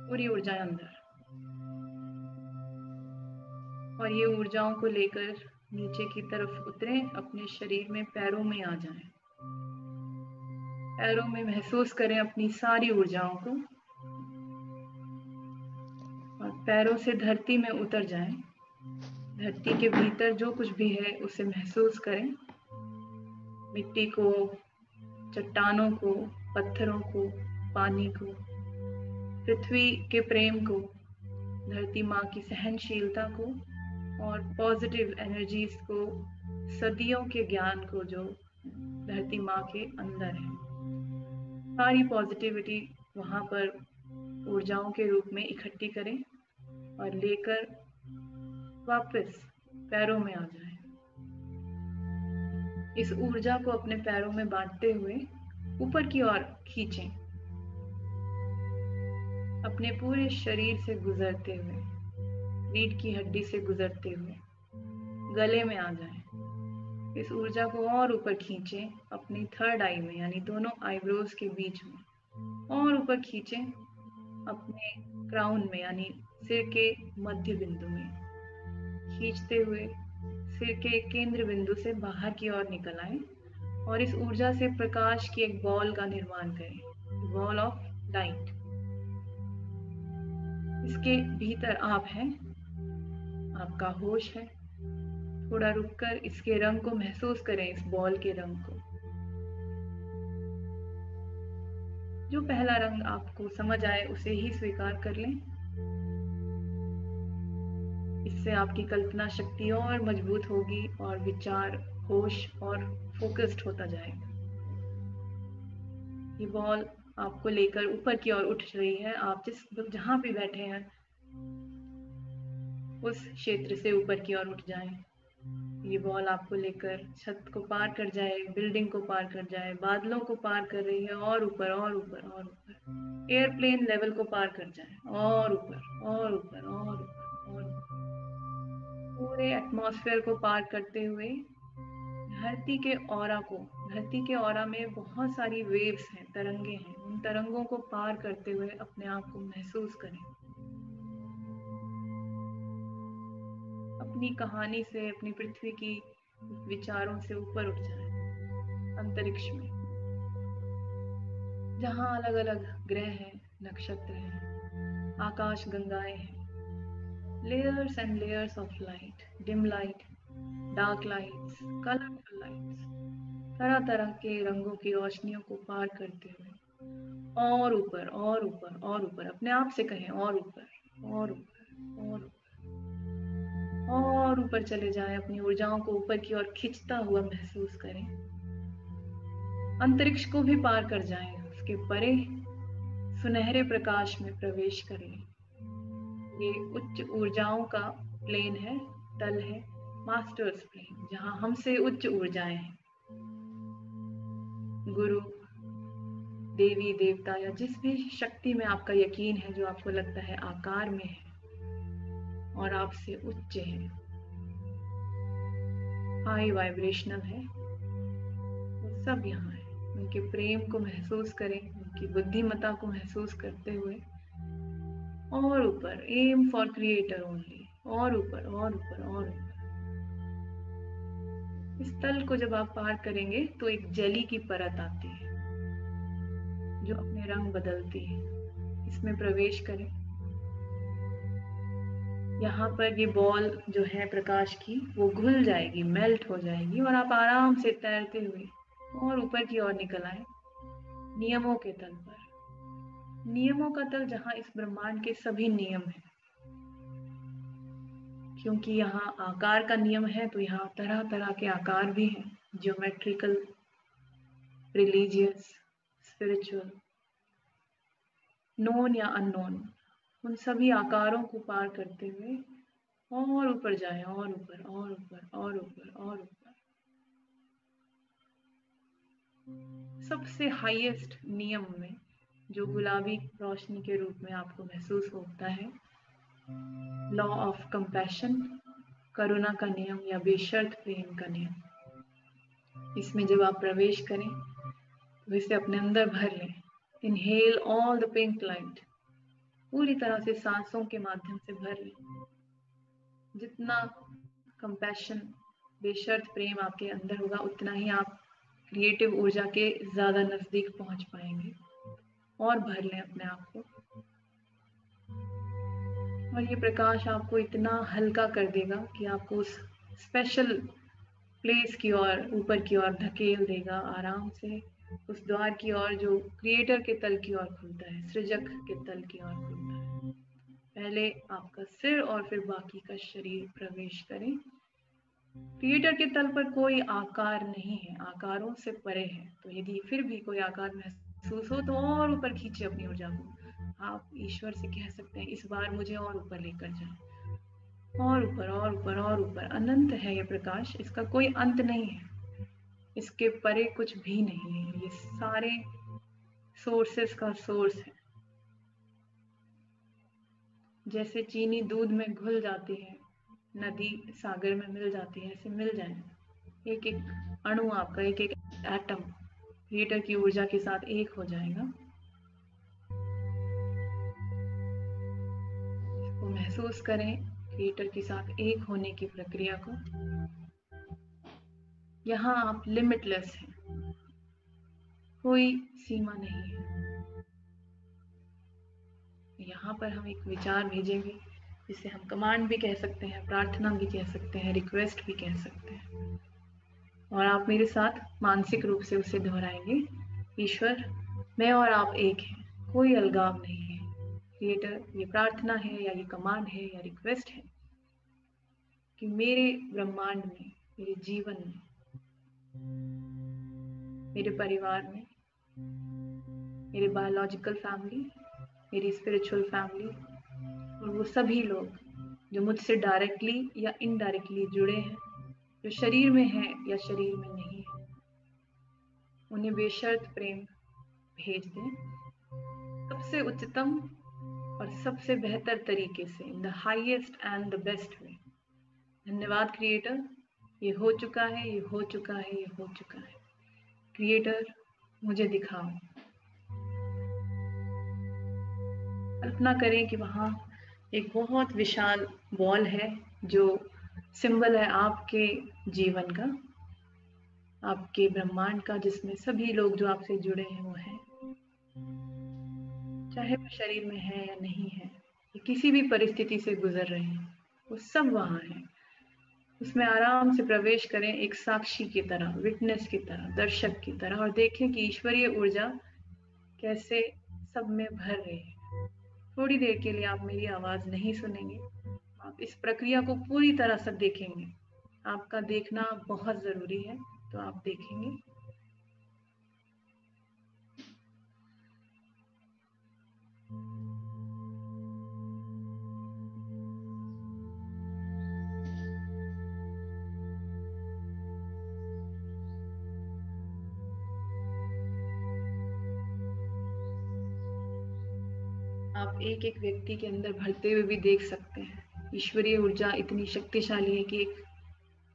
पूरी ऊर्जाएं अंदर। और ये ऊर्जाओं को लेकर नीचे की तरफ उतरें, अपने शरीर में पैरों में आ जाएं। पैरों में महसूस करें अपनी सारी ऊर्जाओं को और पैरों से धरती में उतर जाएं। धरती के भीतर जो कुछ भी है उसे महसूस करें, मिट्टी को, चट्टानों को, पत्थरों को, पानी को, पृथ्वी के प्रेम को, धरती माँ की सहनशीलता को और पॉजिटिव एनर्जीज को, सदियों के ज्ञान को जो धरती माँ के अंदर है। सारी पॉजिटिविटी वहां पर ऊर्जाओं के रूप में इकट्ठी करें और लेकर वापस पैरों में आ जाएं। इस ऊर्जा को अपने पैरों में बांटते हुए ऊपर की ओर खींचें, अपने पूरे शरीर से गुजरते हुए, रीढ़ की हड्डी से गुजरते हुए गले में आ जाएं। इस ऊर्जा को और ऊपर खींचें, अपनी थर्ड आई में यानी दोनों आईब्रोज के बीच में, और ऊपर खींचें अपने क्राउन में यानी सिर के मध्य बिंदु में। खींचते हुए सिर के केंद्र बिंदु से बाहर की ओर निकल आए और इस ऊर्जा से प्रकाश की एक बॉल का निर्माण करें, बॉल ऑफ लाइट। इसके भीतर आप हैं, आपका होश है। थोड़ा रुककर इसके रंग को महसूस करें, इस बॉल के रंग को। जो पहला रंग आपको समझ आए उसे ही स्वीकार कर लें। इससे आपकी कल्पना शक्ति और मजबूत होगी और विचार, होश और फोकस्ड होता जाएगा। ये बॉल आपको लेकर ऊपर की ओर उठ रही है। आप जहां भी बैठे हैं उस क्षेत्र से ऊपर की ओर उठ जाएं। ये बॉल आपको लेकर छत को पार कर जाए, बिल्डिंग को पार कर जाए, बादलों को पार कर रही है, और ऊपर और ऊपर और ऊपर, एयरप्लेन लेवल को पार कर जाए, और ऊपर और ऊपर और ऊपर और ऊपर, पूरे एटमॉस्फेयर को पार करते हुए धरती के ऑरा में बहुत सारी वेव्स हैं, तरंगे हैं। उन तरंगों को पार करते हुए अपने आप को महसूस करें। अपनी कहानी से, अपनी पृथ्वी की विचारों से ऊपर उठ जाए अंतरिक्ष में, जहां अलग अलग ग्रह हैं, नक्षत्र हैं, आकाश गंगाएं हैं। layers and layers of light, dim light, dark lights, colorful lights, तरह तरह के रंगों की रोशनियों को पार करते हुए और ऊपर और ऊपर और ऊपर, अपने आप से कहें और ऊपर और ऊपर और ऊपर और ऊपर चले जाएं, अपनी ऊर्जाओं को ऊपर की ओर खींचता हुआ महसूस करें। अंतरिक्ष को भी पार कर जाएं, उसके परे सुनहरे प्रकाश में प्रवेश कर लें। ये उच्च ऊर्जाओं का प्लेन है, तल है, मास्टर्स प्लेन, जहां हमसे उच्च ऊर्जाएं हैं। गुरु, देवी, देवता या जिस भी शक्ति में आपका यकीन है, जो आपको लगता है आकार में है और आपसे उच्च है, हाई वाइब्रेशनल है, वो सब यहाँ है। उनके प्रेम को महसूस करें, उनकी बुद्धिमत्ता को महसूस करते हुए और ऊपर, एम फॉर क्रिएटर ओनली, और ऊपर और ऊपर और ऊपर। इस तल को जब आप पार करेंगे तो एक जेली की परत आती है जो अपने रंग बदलती है। इसमें प्रवेश करें। यहाँ पर ये बॉल जो है प्रकाश की, वो घुल जाएगी, मेल्ट हो जाएगी और आप आराम से तैरते हुए और ऊपर की ओर निकल आए, नियमों के तल पर। नियमों का तल जहाँ इस ब्रह्मांड के सभी नियम हैं, क्योंकि यहाँ आकार का नियम है तो यहाँ तरह तरह के आकार भी हैं, ज्योमेट्रिकल, रिलीजियस, स्पिरिचुअल, नोन या अननोन, उन सभी आकारों को पार करते हुए और ऊपर जाएं, और ऊपर और ऊपर और ऊपर और ऊपर। सबसे हाईएस्ट नियम में जो गुलाबी रोशनी के रूप में आपको महसूस होता है, लॉ ऑफ कंपैशन, करुणा का नियम या बेशर्त प्रेम का नियम। इसमें जब आप प्रवेश करें तो इसे अपने अंदर भर लें। Inhale all the pink light, पूरी तरह से सांसों के माध्यम से भर लें। जितना कंपैशन, बेशर्त प्रेम आपके अंदर होगा, उतना ही आप क्रिएटिव ऊर्जा के ज्यादा नजदीक पहुंच पाएंगे। और भर लें अपने आप को, और ये प्रकाश आपको इतना हल्का कर देगा कि आपको उस स्पेशल प्लेस की ओर, ऊपर की ओर धकेल देगा, आराम से उस द्वार की ओर जो क्रिएटर के तल की ओर खुलता है, सृजक के तल की ओर खुलता है। पहले आपका सिर और फिर बाकी का शरीर प्रवेश करें। क्रिएटर के तल पर कोई आकार नहीं है, आकारों से परे है। तो यदि फिर भी कोई आकार महसूस हो तो और ऊपर खींचे अपनी ऊर्जा को। आप ईश्वर से कह सकते हैं, इस बार मुझे और ऊपर लेकर जाए, और ऊपर और ऊपर और ऊपर। अनंत है ये प्रकाश, इसका कोई अंत नहीं है, इसके परे कुछ भी नहीं है। ये सारे सोर्सेस का सोर्स है। जैसे चीनी दूध में घुल जाती है, नदी सागर में मिल जाती है, ऐसे मिल जाए। एक एक अणु आपका, एक एक एटम क्रिएटर की ऊर्जा के साथ एक हो जाएगा। इसको महसूस करें, क्रिएटर के साथ एक होने की प्रक्रिया को। यहाँ आप लिमिटलेस हैं, कोई सीमा नहीं है। यहाँ पर हम एक विचार भेजेंगे, जिसे हम कमांड भी कह सकते हैं, प्रार्थना भी कह सकते हैं, रिक्वेस्ट भी कह सकते हैं, और आप मेरे साथ मानसिक रूप से उसे दोहराएंगे। ईश्वर, मैं और आप एक हैं, कोई अलगाव नहीं है। क्रिएटर, ये प्रार्थना है या ये कमांड है या रिक्वेस्ट है कि मेरे ब्रह्मांड में, मेरे जीवन में, मेरे परिवार में, मेरे बायोलॉजिकल फैमिली, मेरी स्पिरिचुअल फैमिली और वो सभी लोग जो मुझसे डायरेक्टली या इनडायरेक्टली जुड़े हैं, जो शरीर में हैं या शरीर में नहीं है, उन्हें बेशर्त प्रेम भेज दें, सबसे उच्चतम और सबसे बेहतर तरीके से, in the highest and the best way. धन्यवाद क्रिएटर, ये हो चुका है, ये हो चुका है, ये हो चुका है। क्रिएटर, मुझे दिखाओ। कल्पना करें कि वहाँ एक बहुत विशाल बॉल है जो सिंबल है आपके जीवन का, आपके ब्रह्मांड का, जिसमें सभी लोग जो आपसे जुड़े हैं वो हैं, चाहे वो शरीर में है या नहीं है, या किसी भी परिस्थिति से गुजर रहे हैं। वो सब वहाँ है। उसमें आराम से प्रवेश करें, एक साक्षी की तरह, विटनेस की तरह, दर्शक की तरह, और देखें कि ईश्वरीय ऊर्जा कैसे सब में भर रही है। थोड़ी देर के लिए आप मेरी आवाज नहीं सुनेंगे, आप इस प्रक्रिया को पूरी तरह से देखेंगे। आपका देखना बहुत जरूरी है, तो आप देखेंगे। आप एक एक व्यक्ति के अंदर भरते हुए भी देख सकते हैं। ईश्वरीय ऊर्जा इतनी शक्तिशाली है कि एक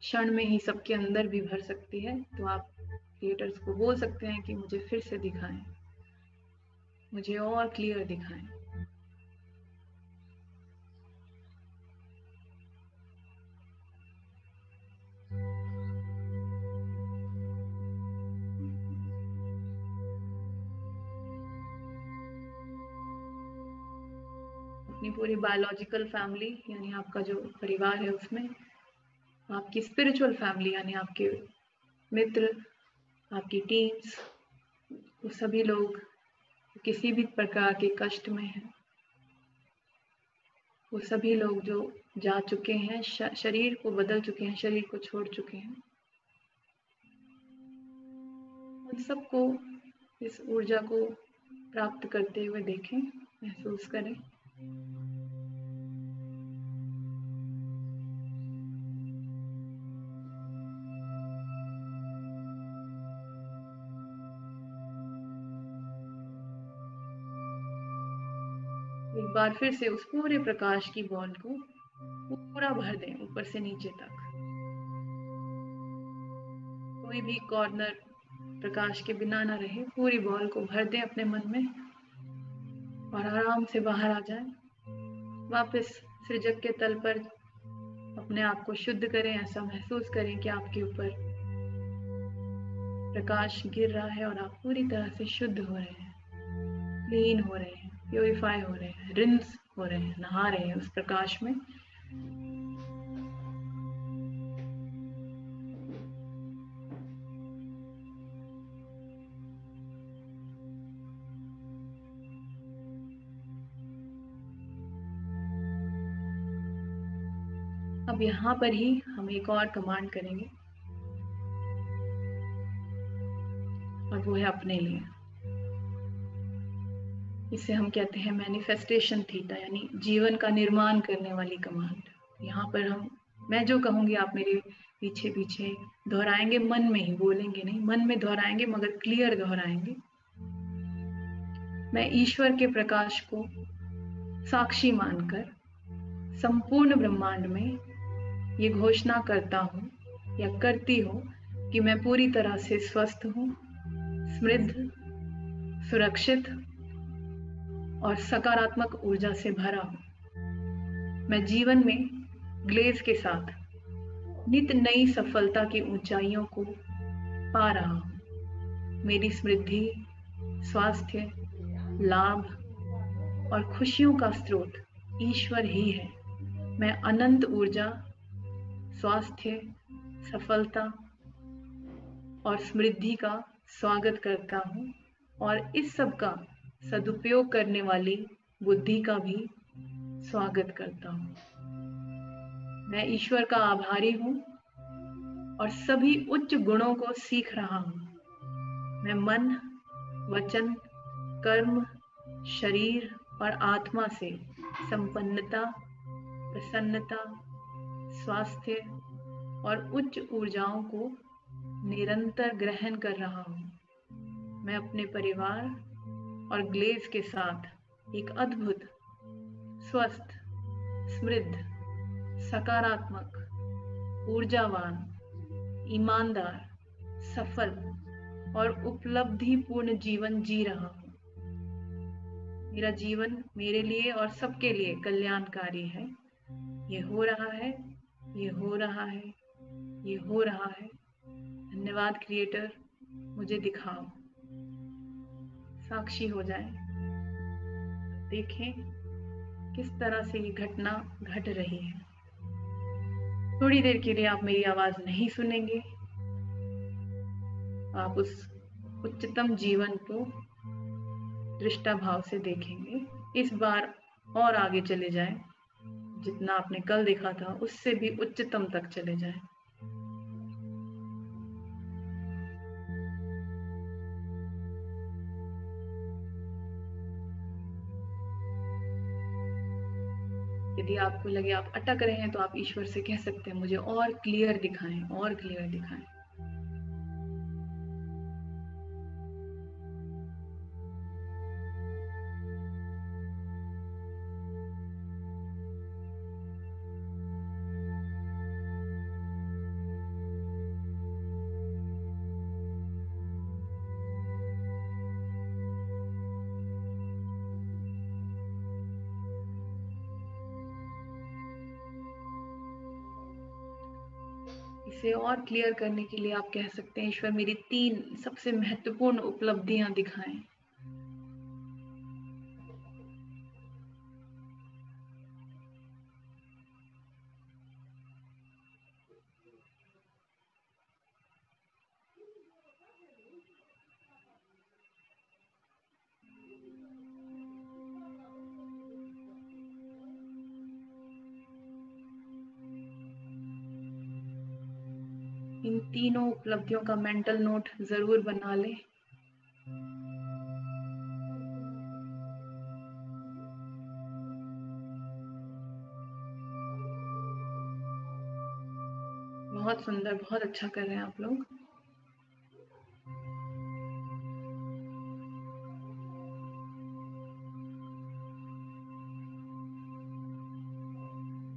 क्षण में ही सबके अंदर भी भर सकती है। तो आप क्रिएटर्स को बोल सकते हैं कि मुझे फिर से दिखाएं, मुझे और क्लियर दिखाएं। अपनी पूरी बायोलॉजिकल फैमिली यानी आपका जो परिवार है, उसमें आपकी स्पिरिचुअल फैमिली यानी आपके मित्र, आपकी टीम्स, वो सभी लोग किसी भी प्रकार के कष्ट में हैं, वो सभी लोग जो जा चुके हैं, शरीर को बदल चुके हैं, शरीर को छोड़ चुके हैं, उन सबको इस ऊर्जा को प्राप्त करते हुए देखें, महसूस करें। एक बार फिर से उस पूरे प्रकाश की बॉल को पूरा भर दें, ऊपर से नीचे तक। कोई भी कॉर्नर प्रकाश के बिना ना रहे, पूरी बॉल को भर दें अपने मन में और आराम से बाहर आ जाएं। वापस सृजक के तल पर अपने आप को शुद्ध करें। ऐसा महसूस करें कि आपके ऊपर प्रकाश गिर रहा है और आप पूरी तरह से शुद्ध हो रहे हैं, क्लीन हो रहे हैं, प्योरीफाई हो रहे हैं, रिंस हो रहे हैं, नहा रहे हैं उस प्रकाश में। अब यहाँ पर ही हम एक और कमांड करेंगे और वो है अपने लिए। इसे हम कहते हैं मैनिफेस्टेशन थीटा, यानी जीवन का निर्माण करने वाली कमांड। यहाँ पर मैं जो कहूँगी आप मेरे पीछे पीछे दोहराएंगे, मन में ही बोलेंगे नहीं, मन में दोहराएंगे मगर क्लियर दोहराएंगे। मैं ईश्वर के प्रकाश को साक्षी मानकर संपूर्ण ब्रह्मांड में ये घोषणा करता हूँ या करती हूँ कि मैं पूरी तरह से स्वस्थ हूँ, समृद्ध, सुरक्षित और सकारात्मक ऊर्जा से भरा हूँ। मैं जीवन में ग्लेज के साथ नित नई सफलता की ऊंचाइयों को पा रहा हूँ। मेरी समृद्धि, स्वास्थ्य, लाभ और खुशियों का स्रोत ईश्वर ही है। मैं अनंत ऊर्जा, स्वास्थ्य, सफलता और समृद्धि का स्वागत करता हूँ और इस सब का सदुपयोग करने वाली बुद्धि का भी स्वागत करता हूँ। मैं ईश्वर का आभारी हूँ और सभी उच्च गुणों को सीख रहा हूँ। मैं मन, वचन, कर्म, शरीर और आत्मा से संपन्नता, प्रसन्नता, स्वास्थ्य और उच्च ऊर्जाओं को निरंतर ग्रहण कर रहा हूँ। मैं अपने परिवार और ग्लेज के साथ एक अद्भुत, स्वस्थ, समृद्ध, सकारात्मक, ऊर्जावान, ईमानदार, सफल और उपलब्धिपूर्ण जीवन जी रहा हूँ। मेरा जीवन मेरे लिए और सबके लिए कल्याणकारी है। ये हो रहा है, ये हो रहा है, ये हो रहा है। धन्यवाद क्रिएटर, मुझे दिखाओ। साक्षी हो जाए, देखें किस तरह से ये घटना घट रही है। थोड़ी देर के लिए आप मेरी आवाज नहीं सुनेंगे, आप उस उच्चतम जीवन को दृष्टा भाव से देखेंगे। इस बार और आगे चले जाएं, जितना आपने कल देखा था उससे भी उच्चतम तक चले जाएं। यदि आपको लगे आप अटक रहे हैं तो आप ईश्वर से कह सकते हैं मुझे और क्लियर दिखाएं, और क्लियर दिखाएं। इसे और क्लियर करने के लिए आप कह सकते हैं ईश्वर मेरी 3 सबसे महत्वपूर्ण उपलब्धियां दिखाएं। इन तीनों उपलब्धियों का मेंटल नोट जरूर बना लें। बहुत सुंदर, बहुत अच्छा कर रहे हैं आप लोग।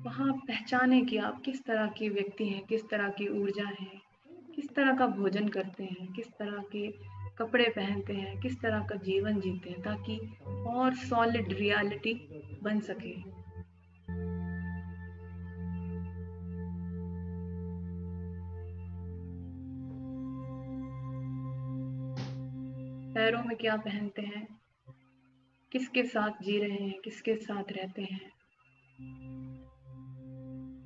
वहां पहचाने कि आप किस तरह के व्यक्ति हैं, किस तरह की ऊर्जा है, किस तरह का भोजन करते हैं, किस तरह के कपड़े पहनते हैं, किस तरह का जीवन जीते हैं, ताकि और सॉलिड रियलिटी बन सके। पैरों में क्या पहनते हैं, किसके साथ जी रहे हैं, किसके साथ रहते हैं,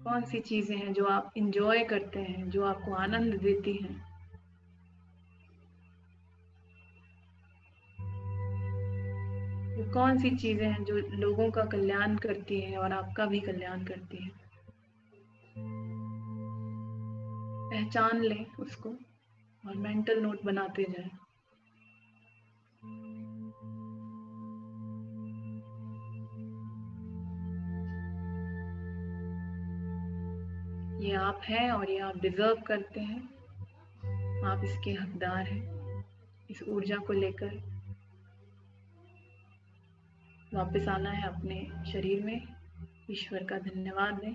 कौन सी चीजें हैं जो आप इंजॉय करते हैं, जो आपको आनंद देती हैं। वो कौन सी चीजें हैं जो लोगों का कल्याण करती है और आपका भी कल्याण करती है। पहचान लें उसको और मेंटल नोट बनाते जाएं। ये आप हैं और ये आप डिजर्व करते हैं, आप इसके हकदार हैं। इस ऊर्जा को लेकर वापस आना है अपने शरीर में। ईश्वर का धन्यवाद दें।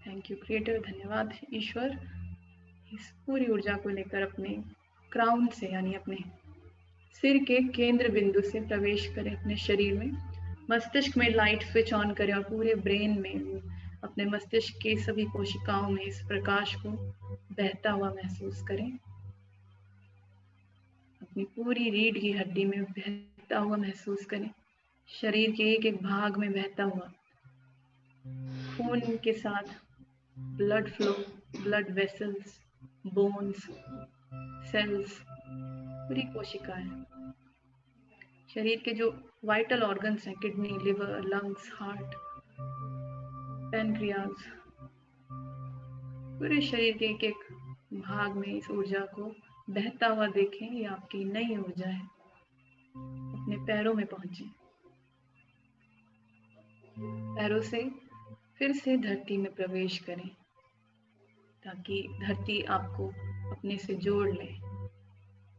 थैंक यू क्रिएटर, धन्यवाद ईश्वर। इस पूरी ऊर्जा को लेकर अपने क्राउन से यानी अपने सिर के केंद्र बिंदु से प्रवेश करें अपने शरीर में। मस्तिष्क में लाइट स्विच ऑन करें और पूरे ब्रेन में, अपने मस्तिष्क के सभी कोशिकाओं में इस प्रकाश को बहता हुआ महसूस करें। अपनी पूरी रीढ़ की हड्डी में बहता हुआ महसूस करें। शरीर के एक एक भाग में बहता हुआ खून के साथ blood flow, blood vessels, bones, cells, पूरी कोशिकाएं, शरीर के जो वाइटल ऑर्गन्स हैं, kidney, liver, lungs, heart, pancreas, पूरे शरीर के एक एक भाग में इस ऊर्जा को बहता हुआ देखें। ये आपकी नई ऊर्जा है। अपने पैरों में पहुंचे। पैरों से फिर से धरती में प्रवेश करें ताकि धरती आपको अपने से जोड़ ले,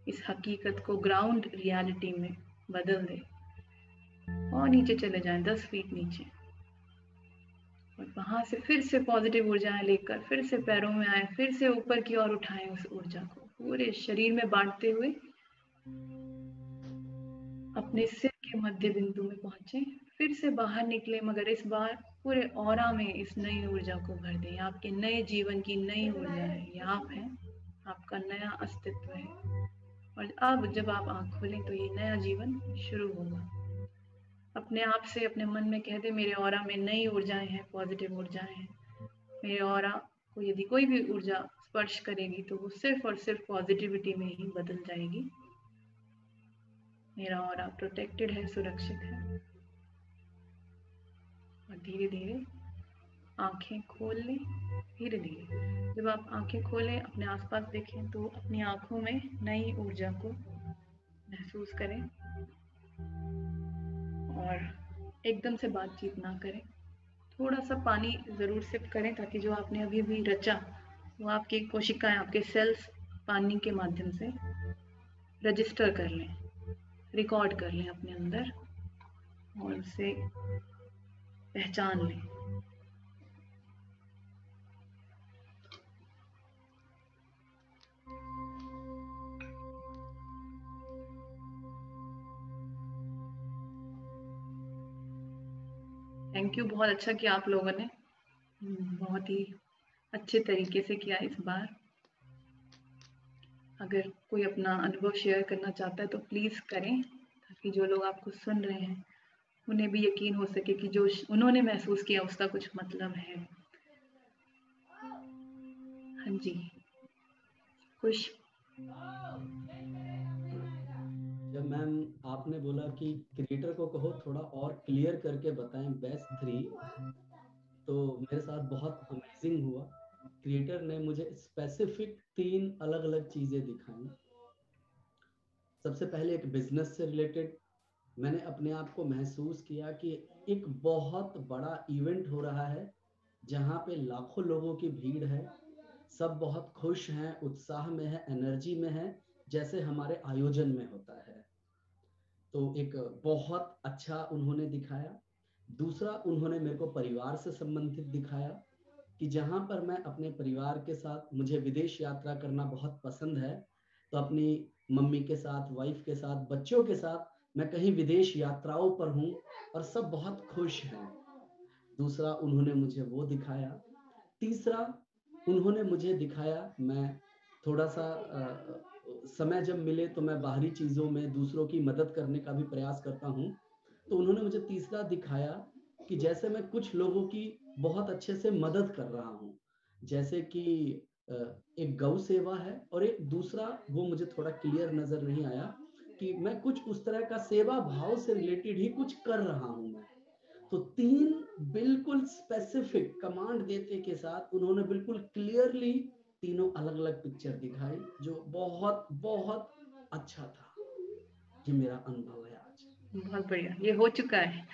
इस हकीकत को ग्राउंड रियलिटी में बदल दे। और नीचे चले जाएं 10 फीट नीचे और वहां से फिर से पॉजिटिव ऊर्जाएं लेकर फिर से पैरों में आए, फिर से ऊपर की ओर उठाएं उस ऊर्जा को पूरे शरीर में बांटते हुए अपने सिर के मध्य बिंदु में पहुंचे। फिर से बाहर निकले, मगर इस बार पूरे ऑरा में इस नई ऊर्जा को भर दें। आपके नए जीवन की नई ऊर्जा है, ये आप हैं, आपका नया अस्तित्व है। और अब जब आप आंख खोलें तो ये नया जीवन शुरू होगा। अपने आप से अपने मन में कह दे, मेरे ऑरा में नई ऊर्जाएं हैं, पॉजिटिव ऊर्जाएं हैं। मेरे ऑरा को यदि कोई भी ऊर्जा स्पर्श करेगी तो वो सिर्फ और सिर्फ पॉजिटिविटी में ही बदल जाएगी। मेरा ऑरा प्रोटेक्टेड है, सुरक्षित है। और धीरे धीरे आंखें खोल लें। धीरे धीरे जब आप आंखें खोलें, अपने आसपास देखें तो अपनी आंखों में नई ऊर्जा को महसूस करें और एकदम से बातचीत ना करें। थोड़ा सा पानी ज़रूर सिप करें ताकि जो आपने अभी अभी रचा वो आपकी कोशिकाएं, आपके सेल्स पानी के माध्यम से रजिस्टर कर लें, रिकॉर्ड कर लें अपने अंदर और उसे पहचान लें। थैंक यू, बहुत अच्छा किया आप लोगों ने, बहुत ही अच्छे तरीके से किया इस बार। अगर कोई अपना अनुभव शेयर करना चाहता है तो प्लीज़ करें ताकि जो लोग आपको सुन रहे हैं उन्हें भी यकीन हो सके कि जो उन्होंने महसूस किया उसका कुछ मतलब है। हाँ जी, कुछ जब मैम आपने बोला कि क्रिएटर को कहो थोड़ा और क्लियर करके बताएं बेस्ट 3, तो मेरे साथ बहुत अमेजिंग हुआ। क्रिएटर ने मुझे स्पेसिफिक 3 अलग अलग चीजें दिखाई। सबसे पहले एक बिजनेस से रिलेटेड, मैंने अपने आप को महसूस किया कि एक बहुत बड़ा इवेंट हो रहा है जहाँ पे लाखों लोगों की भीड़ है, सब बहुत खुश हैं, उत्साह में है, एनर्जी में है, जैसे हमारे आयोजन में होता है। तो एक बहुत अच्छा उन्होंने दिखाया। दूसरा, उन्होंने मेरे को परिवार से संबंधित दिखाया कि जहाँ पर मैं अपने परिवार के साथ, मुझे विदेश यात्रा करना बहुत पसंद है, तो अपनी मम्मी के साथ, वाइफ के साथ, बच्चों के साथ मैं कहीं विदेश यात्राओं पर हूँ और सब बहुत खुश हैं। दूसरा, उन्होंने मुझे वो दिखाया। तीसरा, उन्होंने मुझे दिखाया, मैं थोड़ा सा समय जब मिले तो मैं बाहरी चीज़ों में दूसरों की मदद करने का भी प्रयास करता हूँ, तो उन्होंने मुझे तीसरा दिखाया कि जैसे मैं कुछ लोगों की बहुत अच्छे से मदद कर रहा हूँ, जैसे कि एक गौ सेवा है, और एक दूसरा वो मुझे थोड़ा क्लियर नजर नहीं आया कि मैं कुछ उस तरह का सेवा भाव से रिलेटेड ही कुछ कर रहा हूँ मैं। तो 3 बिल्कुल स्पेसिफिक कमांड देते के साथ उन्होंने बिल्कुल क्लियरली तीनों अलग अलग पिक्चर दिखाई, जो बहुत बहुत अच्छा था। ये मेरा अनुभव है आज। बहुत बढ़िया, ये हो चुका है।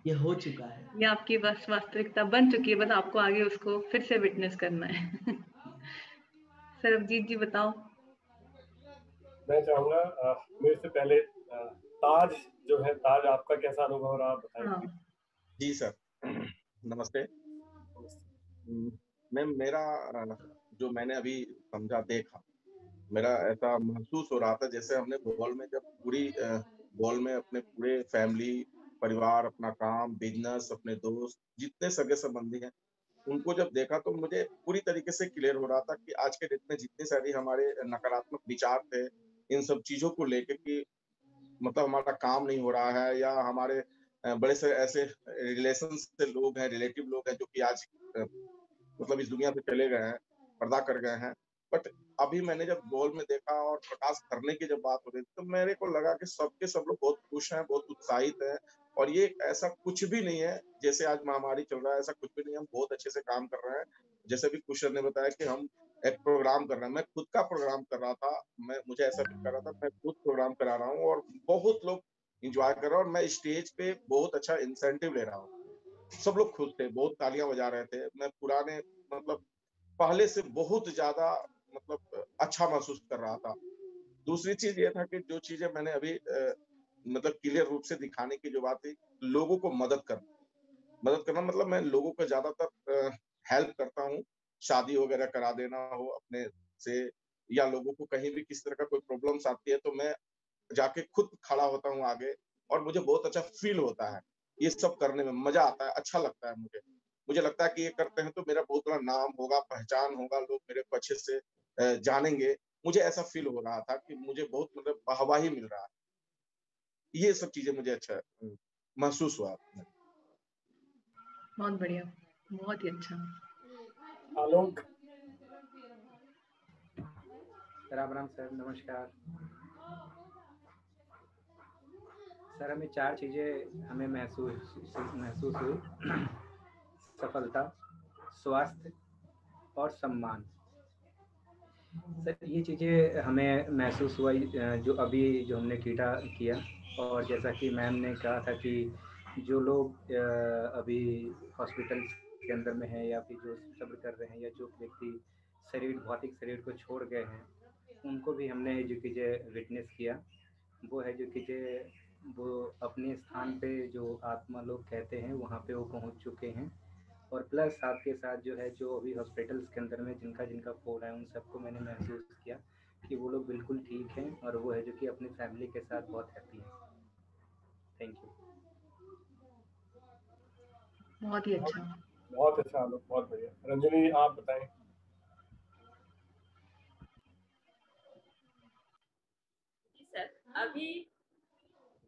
ये हो चुका है, ये आपकी बस वास्तविकता बन चुकी है, बस आपको आगे उसको फिर से विटनेस करना है। सरबजीत जी बताओ। मैं चाहूंगा मेरे से पहले ताज जो है, ताज आपका कैसा अनुभव रहा, आप बताएंगे? जी सर, नमस्ते मैम। मेरा जो मैंने अभी समझा, देखा, मेरा ऐसा महसूस हो रहा था जैसे हमने बॉल में, जब पूरी बॉल में अपने पूरे फैमिली, परिवार, अपना काम, बिजनेस, अपने दोस्त, जितने सगे संबंधी हैं, उनको जब देखा तो मुझे पूरी तरीके से क्लियर हो रहा था कि आज के डेट में जितनी सारी हमारे नकारात्मक विचार थे इन सब चीजों को लेकर, कि मतलब हमारा काम नहीं हो रहा है, या हमारे बड़े से ऐसे रिलेशन से लोग हैं, रिलेटिव लोग हैं जो कि आज मतलब इस दुनिया से चले गए हैं, पर्दा कर गए हैं। बट अभी मैंने जब बॉल में देखा और प्रकाश करने की जब बात हो रही थी, तो मेरे को लगा कि सबके सब लोग बहुत खुश हैं, बहुत उत्साहित हैं, और ये ऐसा कुछ भी नहीं है जैसे आज महामारी चल रहा है, ऐसा कुछ भी नहीं है। हम बहुत अच्छे से काम कर रहे हैं। जैसे भी कुशल ने बताया कि हम एक प्रोग्राम कर रहे हैं, मैं खुद का प्रोग्राम कर रहा था, मुझे ऐसा फील कर रहा था मैं खुद प्रोग्राम करा रहा हूँ, और बहुत लोग इंजॉय कर रहे हैं, और मैं स्टेज पे बहुत अच्छा इंसेंटिव ले रहा हूँ। सब लोग खुश थे, बहुत तालियां बजा रहे थे। मैं पुराने मतलब पहले से बहुत ज्यादा मतलब अच्छा महसूस कर रहा था। दूसरी चीज ये था कि जो चीजें मैंने अभी मतलब क्लियर रूप से दिखाने की जो बात थी, लोगों को मदद करना मतलब मैं लोगों को ज्यादातर हेल्प करता हूँ। शादी वगैरह करा देना हो अपने से, या लोगों को कहीं भी किस तरह का कोई प्रॉब्लम्स आती है, तो मैं जाके खुद खड़ा होता हूँ आगे, और मुझे बहुत अच्छा फील होता है। ये सब करने में मजा आता है, अच्छा लगता है मुझे। मुझे लगता है कि ये करते हैं तो मेरा बहुत बड़ा नाम होगा, पहचान होगा, लोग मेरे को अच्छे से जानेंगे। मुझे ऐसा फील हो रहा था कि मुझे बहुत मतलब वाहवाही मिल रहा है। ये सब चीजें मुझे अच्छा महसूस हुआ। बहुत बढ़िया, बहुत ही अच्छा। आलोक, राम राम सर, नमस्कार सर। हमें 4 चीज़ें हमें महसूस हुई: सफलता, स्वास्थ्य और सम्मान। सर ये चीज़ें हमें महसूस हुआ जो हमने टीटा किया, और जैसा कि मैम ने कहा था कि जो लोग अभी हॉस्पिटल के अंदर में हैं या फिर जो सब्र कर रहे हैं या जो व्यक्ति भौतिक शरीर को छोड़ गए हैं, उनको भी हमने जो चीज़ें विटनेस किया। वो है जो चीज़ें वो अपने स्थान पे जो आत्मा लोग कहते हैं वहाँ पे वो पहुँच चुके हैं, और प्लस साथ के साथ जो है जो अभी हॉस्पिटल्स के अंदर में जिनका फोन है उन सबको मैंने महसूस किया कि वो लोग बिल्कुल ठीक हैं और वो है जो कि अपनी फैमिली के साथ बहुत हैप्पी हैं। Thank you. बहुत ही अच्छा, बहुत अच्छा आलोक, बहुत बढ़िया। रंजनी आप बताएं। सर अभी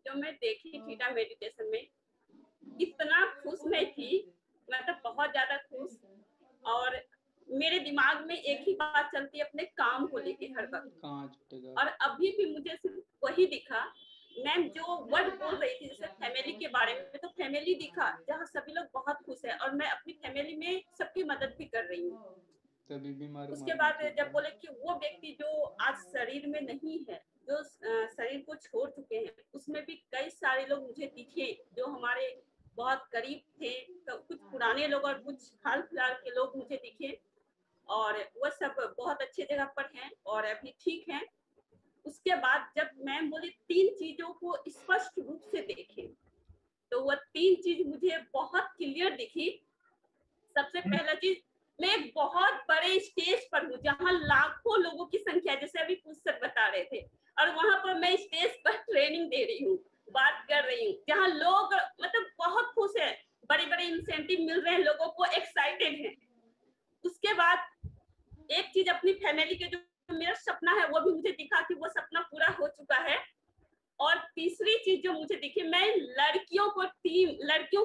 जो मैं देखी थीटा मेडिटेशन में, इतना खुश मैं थी, मतलब बहुत ज्यादा खुश। और मेरे दिमाग में एक ही बात चलती है अपने काम को लेके हर वक्त, और अभी भी मुझे सिर्फ वही दिखा। मैम जो वर्ड बोल रही थी जैसे फैमिली के बारे में, तो फैमिली दिखा जहाँ सभी लोग बहुत खुश है, और मैं अपनी फैमिली में सबकी मदद भी कर रही हूँ। उसके बाद जब बोले कि वो व्यक्ति जो आज शरीर में नहीं है, जो शरीर को छोड़ चुके हैं, उसमें भी कई सारे लोग मुझे दिखे जो हमारे बहुत करीब थे, कुछ पुराने लोग और कुछ हाल फिलहाल के लोग मुझे दिखे, और वो सब बहुत अच्छे जगह पर हैं और अभी ठीक हैं। उसके बाद जब मैम बोली 3 चीजों को स्पष्ट रूप से देखें, तो वो 3 चीज मुझे बहुत क्लियर दिखी। सबसे पहला चीज, मैं एक बहुत बड़े स्टेज पर हूँ जहाँ लाखों लोगों की संख्या, जैसे अभी कुछ सर बता रहे थे, और वहां पर मैं स्टेज पर ट्रेनिंग दे रही हूँ, बात कर रही हूँ, जहाँ लोग मतलब बहुत खुश है, बड़े बड़े इंसेंटिव मिल रहे हैं, लोगों को एक्साइटेड है। उसके बाद एक चीज अपनी फैमिली के जो मेरा सपना है वो भी मुझे दिखा कि वो सपना पूरा हो चुका है। और तीसरी चीज जो मुझे दिखी, मैं लड़कियों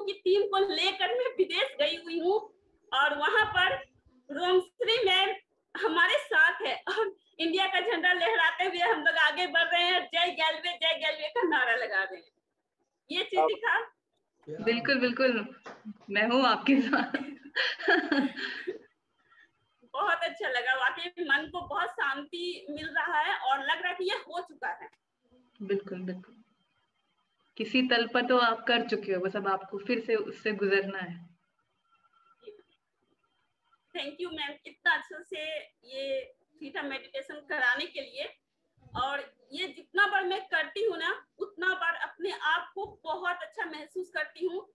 की टीम को लेकर मैं विदेश गई हुई हूँ, और वहां पर रोमश्री मैम हमारे साथ है, और इंडिया का झंडा लहराते हुए हम लोग आगे बढ़ रहे हैं, जय गैल्वे का नारा लगा रहे हैं। ये चीज दिखा। बिल्कुल बिल्कुल, मैं हूँ आपके साथ। बहुत अच्छा लगा, वाकई मन को बहुत शांति मिल रहा है और लग रहा है कि ये हो चुका है। बिल्कुल बिल्कुल, किसी तल पर तो आप कर चुके हो, बस अब आपको फिर से उससे गुजरना है। थैंक यू मैम, इतना अच्छे से ये थीटा मेडिटेशन कराने के लिए। और ये जितना बार मैं करती हूँ ना, उतना बार अपने आप को बहुत अच्छा महसूस करती हूँ।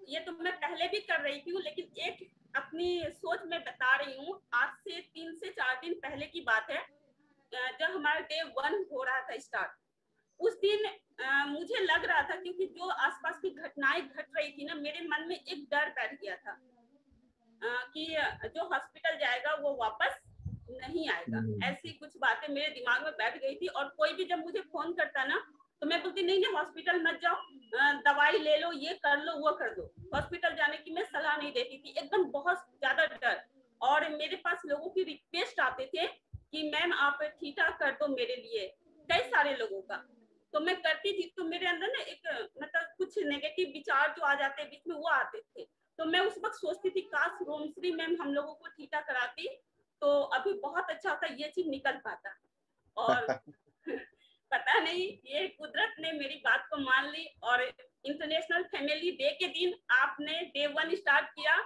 ये तो मैं पहले भी कर रही थी, लेकिन एक अपनी सोच में बता रही हूँ। आज से 3 से 4 दिन पहले की बात है, जब हमारा डे 1 हो रहा था स्टार्ट, उस दिन मुझे लग रहा था, क्योंकि जो आसपास की घटनाएं घट रही थी ना, मेरे मन में एक डर बैठ गया था कि जो हॉस्पिटल जाएगा वो वापस नहीं आएगा। ऐसी कुछ बातें मेरे दिमाग में बैठ गई थी, और कोई भी जब मुझे फोन करता ना, तो मैं बोलती नहीं हॉस्पिटल मत जाओ, दवाई ले लो, ये कर लो वो कर दो। हॉस्पिटल जाने की मैं सलाह नहीं देती थी, एकदम बहुत ज्यादा डर। और मेरे पास लोगों की रिक्वेस्ट आते थे कि मैम आप थीटा कर दो मेरे लिए, कई सारे लोगों का। तो मैं करती थी, तो मेरे अंदर ना एक मतलब कुछ नेगेटिव विचार जो आ जाते बीच में, वो आते थे। तो मैं उस वक्त सोचती थी काश रोमश्री मैम हम लोगों को थीटा कराती तो अभी बहुत अच्छा होता, ये चीज निकल पाता। और पता नहीं, ये कुदरत ने मेरी बात को मान ली, और इंटरनेशनल फैमिली डे के दिन आपने डे 1 स्टार्ट किया,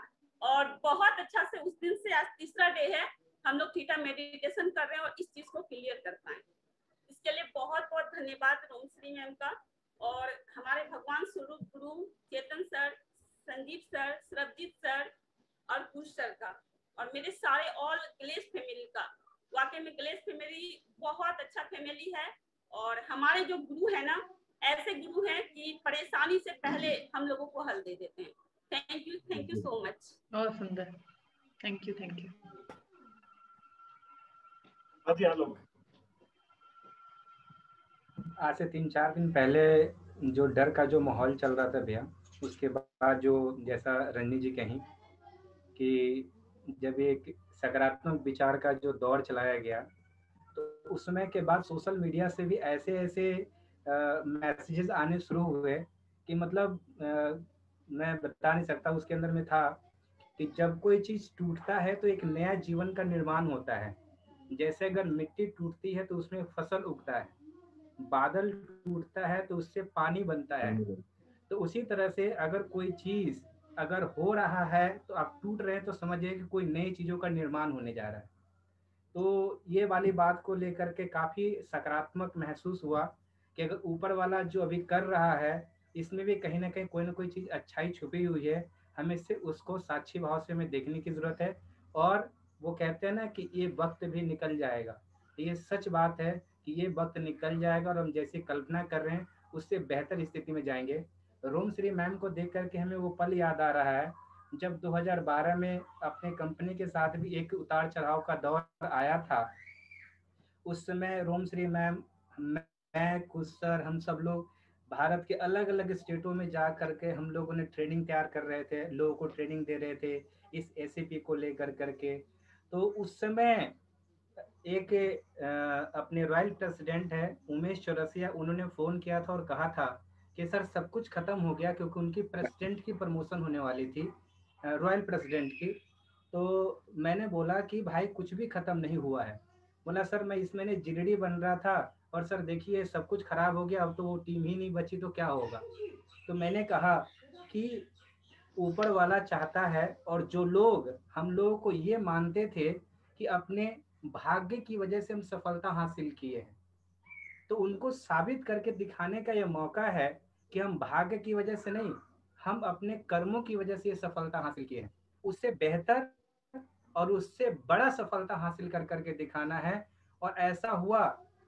और बहुत अच्छा से उस दिन से आज तीसरा डे है, हम लोग थीटा मेडिटेशन कर रहे हैं और इस चीज को क्लियर कर पाए। इसके लिए बहुत बहुत धन्यवाद रोमश्री मैम का, और हमारे भगवान स्वरूप Guru Chetan sir, Sanjeev sir, Sarabjit sir और कुश सर का, और मेरे सारे ऑल ग्लेस फैमिली का। वाकई में ग्लेस फैमिली बहुत अच्छा फैमिली है, और हमारे जो गुरु है ना, ऐसे गुरु हैं कि परेशानी से पहले हम लोगों को हल दे देते हैं। Thank you so much. बहुत सुंदर, थैंक यू। आज से 3-4 दिन पहले जो डर का जो माहौल चल रहा था भैया, उसके बाद जो जैसा रंजनी जी कहीं कि जब एक सकारात्मक विचार का जो दौर चलाया गया, तो उस समय के बाद सोशल मीडिया से भी ऐसे ऐसे मैसेजेस आने शुरू हुए कि मतलब मैं बता नहीं सकता। उसके अंदर में था कि जब कोई चीज टूटता है तो एक नया जीवन का निर्माण होता है। जैसे अगर मिट्टी टूटती है तो उसमें फसल उगता है, बादल टूटता है तो उससे पानी बनता है। तो उसी तरह से अगर कोई चीज अगर हो रहा है तो आप टूट रहे हैं तो समझिए कि कोई नई चीजों का निर्माण होने जा रहा है। तो ये वाली बात को लेकर के काफी सकारात्मक महसूस हुआ कि अगर ऊपर वाला जो अभी कर रहा है इसमें भी कहीं ना कहीं कोई ना कोई चीज अच्छाई छुपी हुई है। हमें से उसको साक्षी भाव से हमें देखने की जरूरत है। और वो कहते हैं ना कि ये वक्त भी निकल जाएगा, ये सच बात है कि ये वक्त निकल जाएगा और हम जैसी कल्पना कर रहे हैं उससे बेहतर स्थिति में जाएंगे। रोम श्री मैम को देख करके हमें वो पल याद आ रहा है जब 2012 में अपने कंपनी के साथ भी एक उतार चढ़ाव का दौर आया था। उस समय रोम श्री मैम, मैं, कुछ सर, हम सब लोग भारत के अलग अलग स्टेटों में जा करके हम लोगों ने ट्रेनिंग तैयार कर रहे थे, लोगों को ट्रेनिंग दे रहे थे इस एसएपी को लेकर करके। तो उस समय एक अपने रॉयल प्रेसिडेंट है उमेश चौरसिया, उन्होंने फ़ोन किया था और कहा था कि सर सब कुछ ख़त्म हो गया, क्योंकि उनकी प्रेसिडेंट की प्रमोशन होने वाली थी, रॉयल प्रेसिडेंट की। तो मैंने बोला कि भाई कुछ भी ख़त्म नहीं हुआ है। बोला सर मैं इस महीने जीडीडी बन रहा था और सर देखिए सब कुछ ख़राब हो गया, अब तो वो टीम ही नहीं बची तो क्या होगा। तो मैंने कहा कि ऊपर वाला चाहता है, और जो लोग हम लोगों को ये मानते थे कि अपने भाग्य की वजह से हम सफलता हासिल किए हैं, तो उनको साबित करके दिखाने का ये मौका है कि हम भाग्य की वजह से नहीं, हम अपने कर्मों की वजह से ये सफलता हासिल किए हैं। उससे बेहतर और उससे बड़ा सफलता हासिल कर करके दिखाना है। और ऐसा हुआ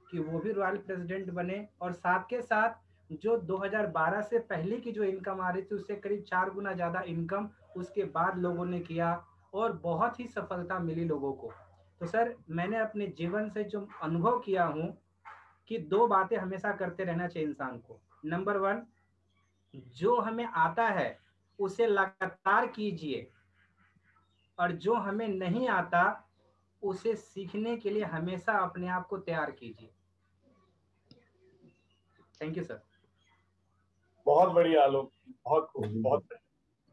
कि वो भी रॉयल प्रेसिडेंट बने, और साथ के साथ जो 2012 से पहले की जो इनकम आ रही थी उससे करीब 4 गुना ज़्यादा इनकम उसके बाद लोगों ने किया और बहुत ही सफलता मिली लोगों को। तो सर मैंने अपने जीवन से जो अनुभव किया हूँ कि 2 बातें हमेशा करते रहना चाहिए इंसान को। नंबर 1, जो हमें आता है उसे लगातार कीजिए, और जो हमें नहीं आता उसे सीखने के लिए हमेशा अपने आप को तैयार कीजिए। Thank you sir. बहुत बढ़िया आलोक, बहुत खूब, बहुत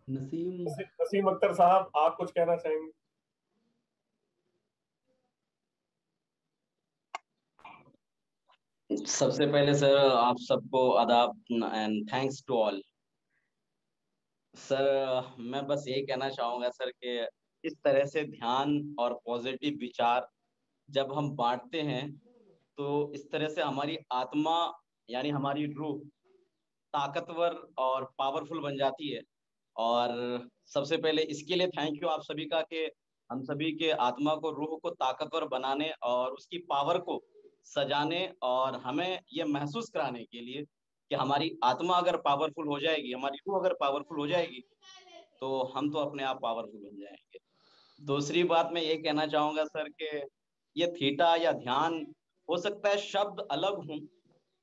नसीम नसीम अख्तर साहब, आप कुछ कहना चाहेंगे? सबसे पहले सर आप सबको आदाब and thanks to all. Sir मैं बस यही कहना चाहूंगा सर कि इस तरह से ध्यान और पॉजिटिव विचार जब हम बांटते हैं तो इस तरह से हमारी आत्मा यानी हमारी रूह ताकतवर और पावरफुल बन जाती है। और सबसे पहले इसके लिए थैंक यू आप सभी का कि हम सभी के आत्मा को, रूह को ताकतवर बनाने और उसकी पावर को सजाने और हमें ये महसूस कराने के लिए कि हमारी आत्मा अगर पावरफुल हो जाएगी, हमारी रूह अगर पावरफुल हो जाएगी तो हम तो अपने आप पावरफुल बन जाएंगे। दूसरी बात मैं ये कहना चाहूंगा सर कि ये थीटा या ध्यान, हो सकता है शब्द अलग हों,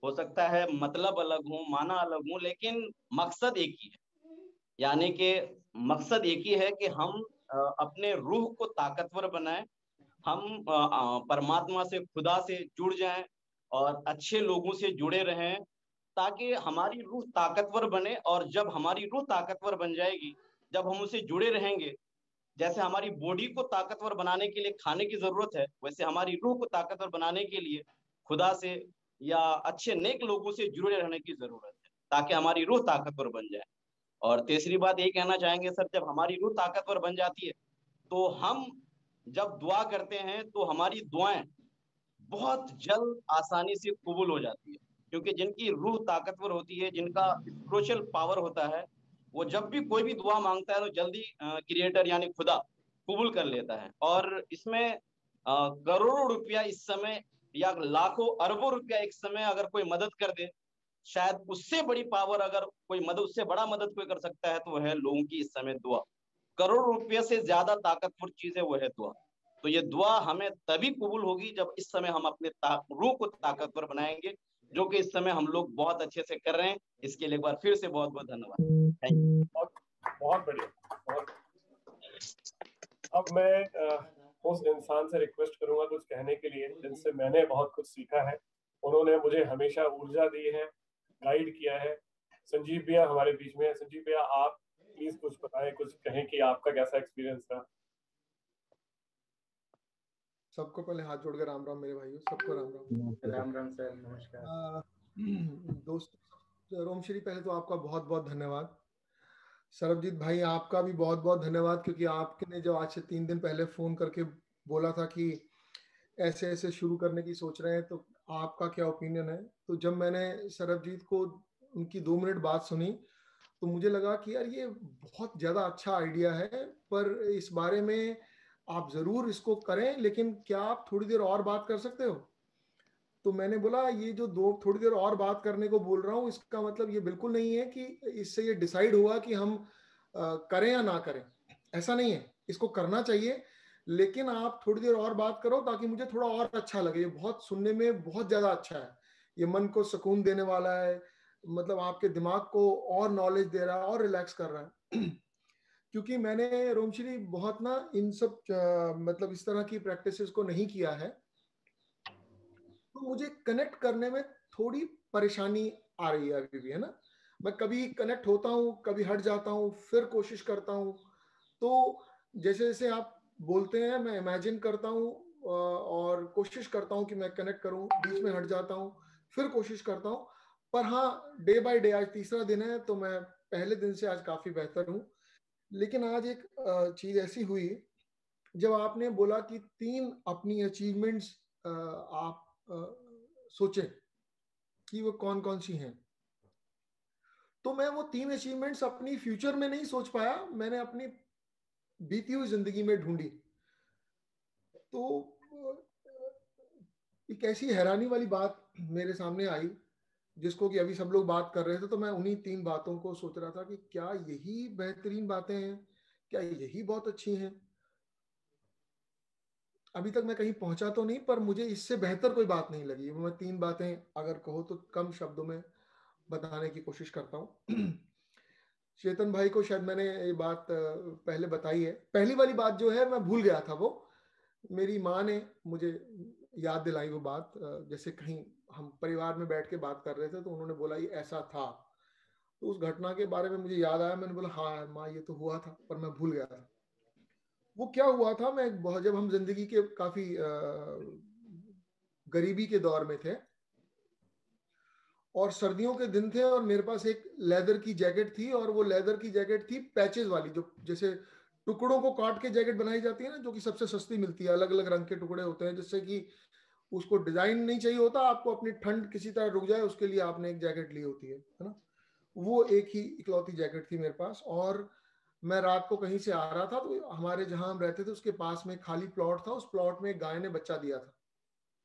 हो सकता है मतलब अलग हो, माना अलग हो, लेकिन मकसद एक ही है। यानी कि मकसद एक ही है कि हम अपने रूह को ताकतवर बनाएं, हम परमात्मा से, खुदा से जुड़ जाएं और अच्छे लोगों से जुड़े रहें ताकि हमारी रूह ताकतवर बने। और जब हमारी रूह ताकतवर बन जाएगी, जब हम उसे जुड़े रहेंगे, जैसे हमारी बॉडी को ताकतवर बनाने के लिए खाने की जरूरत है, वैसे हमारी रूह को ताकतवर बनाने के लिए खुदा से या अच्छे नेक लोगों से जुड़े रहने की जरूरत है ताकि हमारी रूह ताकतवर बन जाए। और तीसरी बात यही कहना चाहेंगे सर, जब हमारी रूह ताकतवर बन जाती है तो हम जब दुआ करते हैं तो हमारी दुआएं बहुत जल्द आसानी से कबूल हो जाती है, क्योंकि जिनकी रूह ताकतवर होती है, जिनका स्पिरिचुअल पावर होता है, वो जब भी कोई भी दुआ मांगता है तो जल्दी क्रिएटर यानी खुदा कबूल कर लेता है। और इसमें करोड़ों रुपया इस समय या लाखों अरबों रुपया एक समय अगर कोई मदद कर दे, शायद उससे बड़ी पावर अगर कोई मदद, उससे बड़ा मदद कोई कर सकता है तो वह है लोगों की इस समय दुआ। करोड़ों रुपये से ज्यादा ताकतवर चीज है, वह है दुआ। तो ये दुआ हमें तभी कबूल होगी जब इस समय हम अपने रूह को ताकतवर बनाएंगे, जो कि इस समय हम लोग बहुत अच्छे से कर रहे हैं। इसके लिए एक बार फिर से बहुत बहुत धन्यवाद। Thank you. बहुत बढ़िया, बहुत। अब मैं उस इंसान से रिक्वेस्ट करूंगा कुछ कहने के लिए जिनसे मैंने बहुत कुछ सीखा है। उन्होंने मुझे हमेशा ऊर्जा दी है, गाइड किया है। संजीव भैया हमारे बीच में है। संजीव भैया आप प्लीज कुछ बताएं, कुछ कहें कि आपका कैसा एक्सपीरियंस रहा। सबको पहले हाथ जोड़ के राम राम मेरे भाइयों, सबको राम राम। राम राम सर, नमस्कार। दोस्तों रोमश्री, पहले तो आपका बहुत बहुत धन्यवाद। सरबजीत भाई आपका भी बहुत बहुत धन्यवाद, क्योंकि आपने जो आज से 3 दिन पहले फोन करके बोला था कि ऐसे ऐसे शुरू करने की सोच रहे हैं, तो आपका क्या ओपिनियन है। तो जब मैंने सरबजीत को उनकी 2 मिनट बात सुनी तो मुझे लगा कि यार ये बहुत ज़्यादा अच्छा आइडिया है, पर इस बारे में आप ज़रूर इसको करें, लेकिन क्या आप थोड़ी देर और बात कर सकते हो। तो मैंने बोला ये जो थोड़ी देर और बात करने को बोल रहा हूँ, इसका मतलब ये बिल्कुल नहीं है कि इससे ये डिसाइड हुआ कि हम करें या ना करें, ऐसा नहीं है। इसको करना चाहिए, लेकिन आप थोड़ी देर और बात करो ताकि मुझे थोड़ा और अच्छा लगे। ये बहुत सुनने में बहुत ज़्यादा अच्छा है, ये मन को सुकून देने वाला है, मतलब आपके दिमाग को और नॉलेज दे रहा है और रिलैक्स कर रहा है। क्योंकि मैंने रोमश्री बहुत ना इन सब मतलब इस तरह की प्रैक्टिसेस को नहीं किया है, तो मुझे कनेक्ट करने में थोड़ी परेशानी आ रही है अभी भी, है ना। मैं कभी कनेक्ट होता हूँ, कभी हट जाता हूँ, फिर कोशिश करता हूँ। तो जैसे जैसे आप बोलते हैं मैं इमेजिन करता हूँ और कोशिश करता हूँ कि मैं कनेक्ट करूँ, बीच में हट जाता हूँ, फिर कोशिश करता हूँ। पर हाँ, डे बाय डे, आज तीसरा दिन है तो मैं पहले दिन से आज काफी बेहतर हूँ। लेकिन आज एक चीज ऐसी हुई जब आपने बोला कि 3 अपनी अचीवमेंट्स आप सोचें कि वो कौन कौन सी हैं, तो मैं वो 3 अचीवमेंट्स अपनी फ्यूचर में नहीं सोच पाया, मैंने अपनी बीती हुई जिंदगी में ढूंढी। तो एक ऐसी हैरानी वाली बात मेरे सामने आई जिसको कि अभी सब लोग बात कर रहे थे, तो मैं उन्हीं 3 बातों को सोच रहा था कि क्या यही बेहतरीन बातें हैं, क्या यही बहुत अच्छी हैं। अभी तक मैं कहीं पहुंचा तो नहीं, पर मुझे इससे बेहतर कोई बात नहीं लगी। मैं 3 बातें अगर कहो तो कम शब्दों में बताने की कोशिश करता हूँ। चेतन भाई को शायद मैंने ये बात पहले बताई है। पहली वाली बात जो है मैं भूल गया था, वो मेरी माँ ने मुझे याद दिलाई वो बात। जैसे कहीं हम परिवार में बैठ के बात कर रहे थे तो उन्होंने बोला ये ऐसा था, तो उस घटना के बारे में मुझे याद आया। मैंने बोला हाँ माँ ये तो हुआ था, पर मैं भूल गया था। वो क्या हुआ था, मैं बहुत, जब हम जिंदगी के काफी गरीबी के दौर में थे और सर्दियों के दिन थे और मेरे पास एक लेदर की जैकेट थी, और वो लेदर की जैकेट थी पैचेस वाली, जो जैसे टुकड़ों को काट के जैकेट बनाई जाती है ना, जो कि सबसे सस्ती मिलती है। अलग अलग रंग के टुकड़े होते हैं, जिससे कि उसको डिजाइन नहीं चाहिए होता आपको, अपनी ठंड किसी तरह रुक जाए उसके लिए आपने एक जैकेट ली होती है ना। वो एक ही इकलौती जैकेट थी मेरे पास। और मैं रात को कहीं से आ रहा था, तो हमारे जहां हम रहते थे उसके पास में खाली प्लॉट था। उस प्लॉट में एक गाय ने बच्चा दिया था,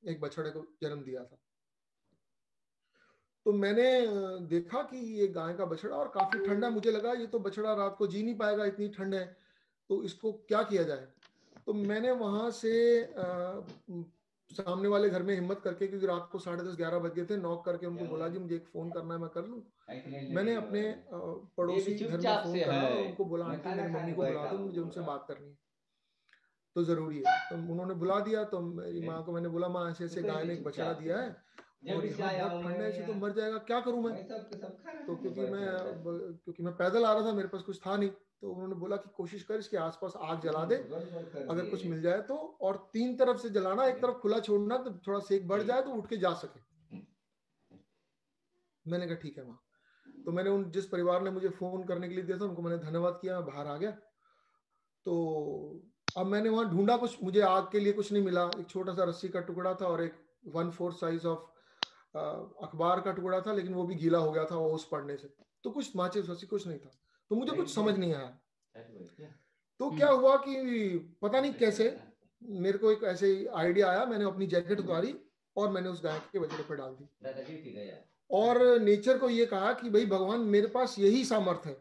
एक बछड़े को जन्म दिया था। तो मैंने देखा कि ये गाय का बछड़ा, और काफी ठंडा, मुझे लगा ये तो बछड़ा रात को जी नहीं पाएगा, इतनी ठंड है, तो इसको क्या किया जाए। तो मैंने वहां से सामने वाले घर में हिम्मत करके, क्योंकि रात को 10:30 11 बज गए थे, नॉक करके उनको बोला जी मुझे एक फोन करना है, मैं कर लूं। मैंने अपने पड़ोसी घर में फोन करा और उनको बोला आंटी मेरी मम्मी को बुला दो, मुझे उनसे बात करनी है, तो जरूरी है। तो उन्होंने बुला दिया। तो मेरी माँ को मैंने बोला माँ ऐसे ऐसे गाय ने एक बछड़ा दिया है और यहाँ बहुत ठंड है, ऐसी तो मर जाएगा, क्या करूं मैं। तो क्योंकि मैं पैदल आ रहा था, मेरे पास कुछ था नहीं, तो उन्होंने बोला कि कोशिश कर इसके आसपास आग जला दे, अगर कुछ मिल जाए तो, और 3 तरफ से जलाना, एक तरफ खुला छोड़ना, तो थोड़ा सेक बढ़ जाए तो उठ के जा सके। मैंने कहा ठीक है माँ। तो मैंने उन जिस परिवार ने मुझे फोन करने के लिए दिया था उनको मैंने धन्यवाद किया, मैं बाहर आ गया। तो अब मैंने वहां ढूंढा, कुछ मुझे आग के लिए कुछ नहीं मिला। एक छोटा सा रस्सी का टुकड़ा था और एक 1/4 साइज ऑफ अखबार का टुकड़ा था, लेकिन वो भी गीला हो गया था ओस पड़ने से। तो कुछ माचिस वसी कुछ नहीं था, तो मुझे कुछ समझ नहीं आया। तो क्या हुआ कि पता नहीं कैसे मेरे को एक ऐसे आइडिया आया, मैंने अपनी जैकेट उतारी और मैंने उस गाय के बछड़े पर डाल दी, और नेचर को ये कहा कि भाई भगवान मेरे पास यही सामर्थ्य है,